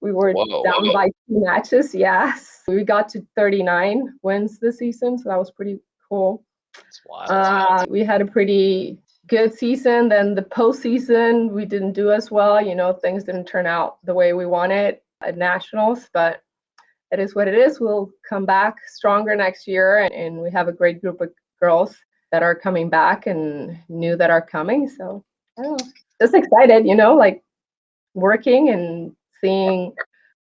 We were Whoa. down by 2 matches. Yes, we got to 39 wins this season, so that was pretty cool. That's wild. We had a pretty good season. Then the postseason, we didn't do as well. Things didn't turn out the way we wanted at nationals, but it is what it is. We'll come back stronger next year, and we have a great group of girls that are coming back and new that are coming. So I don't know, just excited, like working and seeing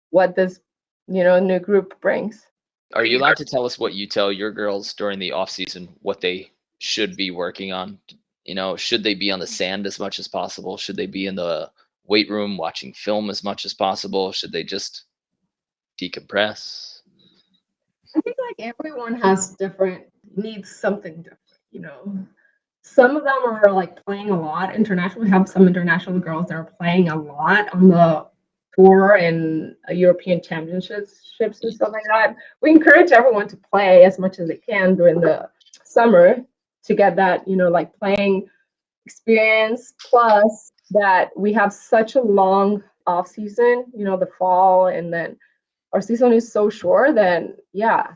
what this, new group brings. Are you allowed to tell us what you tell your girls during the off season, what they should be working on? Should they be on the sand as much as possible? Should they be in the weight room watching film as much as possible? Should they just decompress? I think like everyone has different needs something different, Some of them are like playing a lot internationally. We have some international girls that are playing a lot on the tour and European championships and stuff like that. We encourage everyone to play as much as they can during the summer to get that, like playing experience. Plus that we have such a long off season, the fall, and then our season is so short. Then yeah,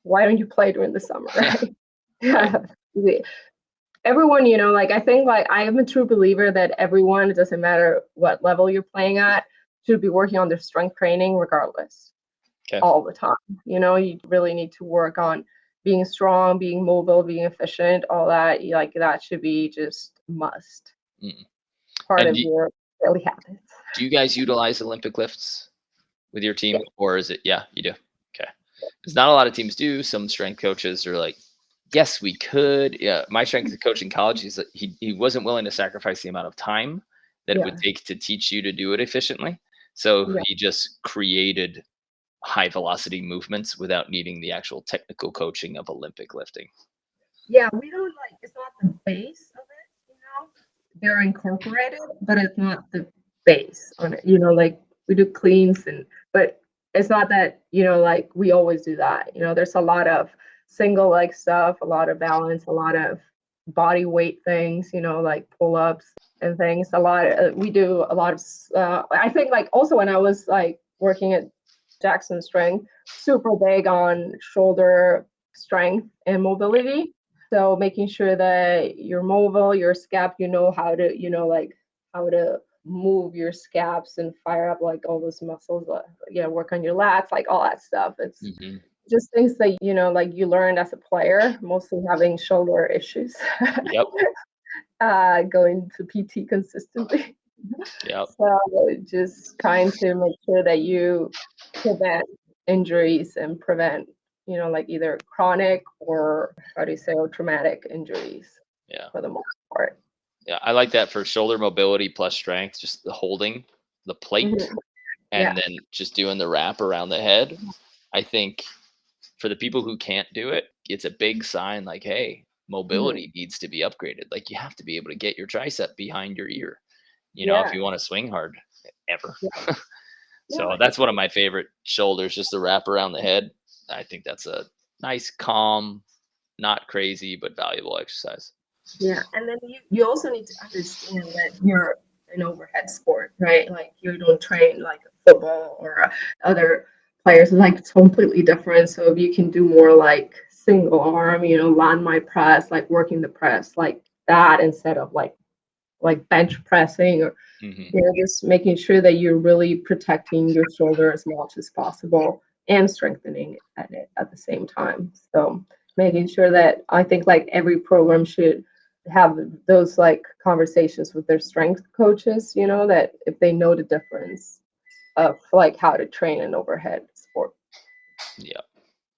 why don't you play during the summer, right? Right. Yeah. Everyone, like I think like I am a true believer that everyone, it doesn't matter what level you're playing at, should be working on their strength training regardless, Okay. all the time. You really need to work on being strong, being mobile, being efficient, all that. Like that should be just must Mm. part And of your daily habits. do you guys utilize Olympic lifts with your team, or is it? Yeah, you do. Okay. Because not a lot of teams do. Some strength coaches are like, yes, we could. Yeah, my strength coach in college, he wasn't willing to sacrifice the amount of time that it would Yeah. take to teach you to do it efficiently. So Yeah. he just created high velocity movements without needing the actual technical coaching of Olympic lifting. Yeah, we don't like it's not the base of it. They're incorporated, but it's not the base on it. Like we do cleans but it's not that, like we always do that. There's a lot of single leg stuff, a lot of balance, a lot of body weight things, like pull-ups and things. We do a lot of I think like also when I was like working at Jackson Strength, super big on shoulder strength and mobility. So making sure that you're mobile, your scap, how to, like how to move your scaps and fire up like all those muscles, work on your lats, like all that stuff. It's Hmm. just things that, like you learned as a player, mostly having shoulder issues, Yep. going to PT consistently. Yep. So just trying to make sure that you prevent injuries and prevent, like either chronic or how do you say, or traumatic injuries Yeah. for the most part. Yeah. I like that for shoulder mobility plus strength, just the holding the plate Mhm. and Yeah. then just doing the wrap around the head. I think for the people who can't do it, it's a big sign like, hey, Mhm. mobility needs to be upgraded. Like you have to be able to get your tricep behind your ear, if Yeah. you want to swing hard ever. Yeah. So Yeah. that's one of my favorite shoulders, just the wrap around the head. I think that's a nice, calm, not crazy, but valuable exercise. Yeah, and then you also need to understand that you're an overhead sport, right? Like you don't train like football or other players, like it's completely different. So if you can do more like single arm, land my press, like working the press like that instead of like bench pressing or Hmm. just making sure that you're really protecting your shoulder as much as possible and strengthening it at the same time. So making sure that I think like every program should have those like conversations with their strength coaches, that if they know the difference of like how to train an overhead sport. Yeah,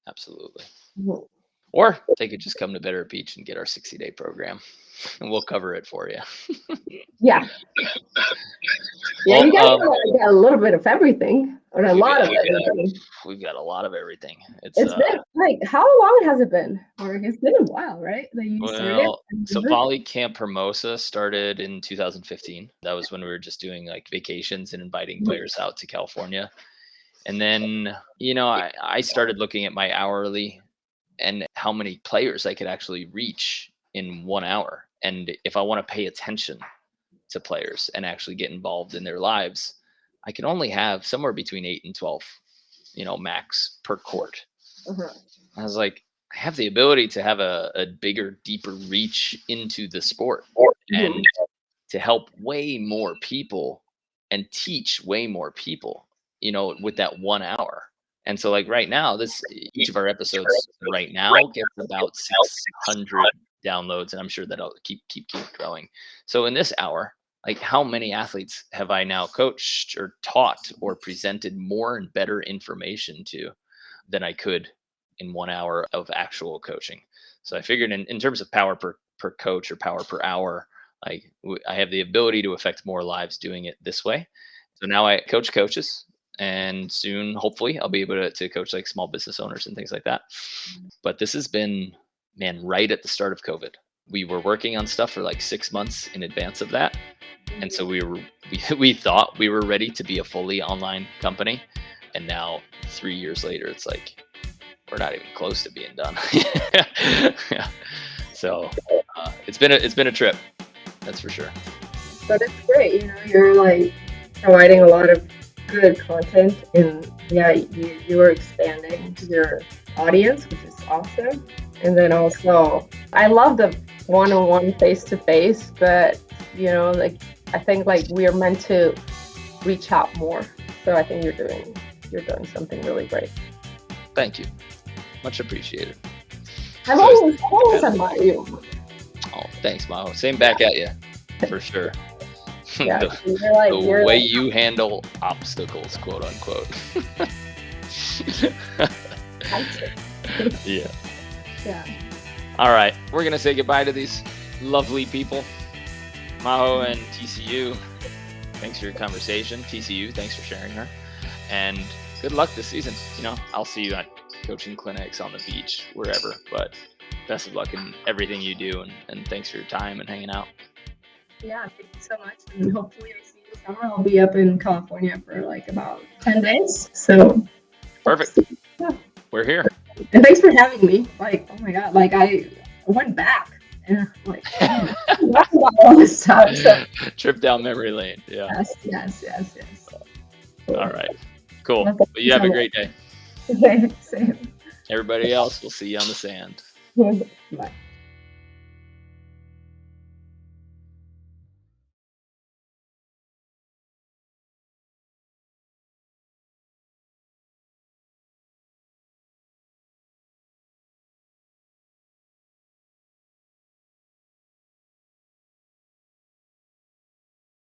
absolutely. Mhm. Or they could just come to Better Beach and get our 60-day program, and we'll cover it for you. Yeah. Yeah, Well, you guys get a little bit of everything or a we lot got, of everything. we've got a lot of everything. It's It's been like, how long has it been? Or it's been a while, right? That you started? well, so Volley Camp Hermosa started in 2015. That was when we were just doing like vacations and inviting players out to California. And then, I started looking at my hourly and how many players I could actually reach in 1 hour. And if I want to pay attention to players and actually get involved in their lives, I can only have somewhere between 8 and 12, max per court. Uh-huh. I was like, I have the ability to have a bigger, deeper reach into the sport Mhm. and to help way more people and teach way more people, with that 1 hour. And so like right now, each of our episodes right now gets about 600 downloads, and I'm sure that'll keep growing. So in this hour, like how many athletes have I now coached or taught or presented more and better information to than I could in 1 hour of actual coaching? So I figured in terms of power per coach or power per hour, like I have the ability to affect more lives doing it this way. So now I coach coaches, and soon, hopefully, I'll be able to coach like small business owners and things like that. But this has been, man, right at the start of COVID. We were working on stuff for like 6 months in advance of that. And so we thought we were ready to be a fully online company. And now 3 years later, it's like, we're not even close to being done. Yeah. So it's been a trip, that's for sure. But it's great, you're like providing a lot of good content, and yeah, you are expanding your audience, which is awesome. And then also, I love the one-on-one face-to-face, but like I think like we are meant to reach out more. So I think you're doing something really great. Thank you, much appreciated. I've So always admired you. oh, thanks, Majo. Same back at you, for sure. Yeah, the you're way like, you handle obstacles, quote unquote. Yeah. yeah. All right, we're gonna say goodbye to these lovely people, Majo and TCU. Thanks for your conversation, TCU. Thanks for sharing her, and good luck this season. I'll see you at coaching clinics, on the beach, wherever. But best of luck in everything you do, and thanks for your time and hanging out. Yeah, thank you so much. And hopefully I see you this summer. I'll be up in California for like about 10 days. So Perfect. yeah. We're here. And thanks for having me. Like, oh my God, like I went back and like about all this stuff. So Trip down memory lane. Yeah. yes. All right. Cool. Well, Well, you have a great day. okay, same. Everybody else, we'll see you on the sand. Bye.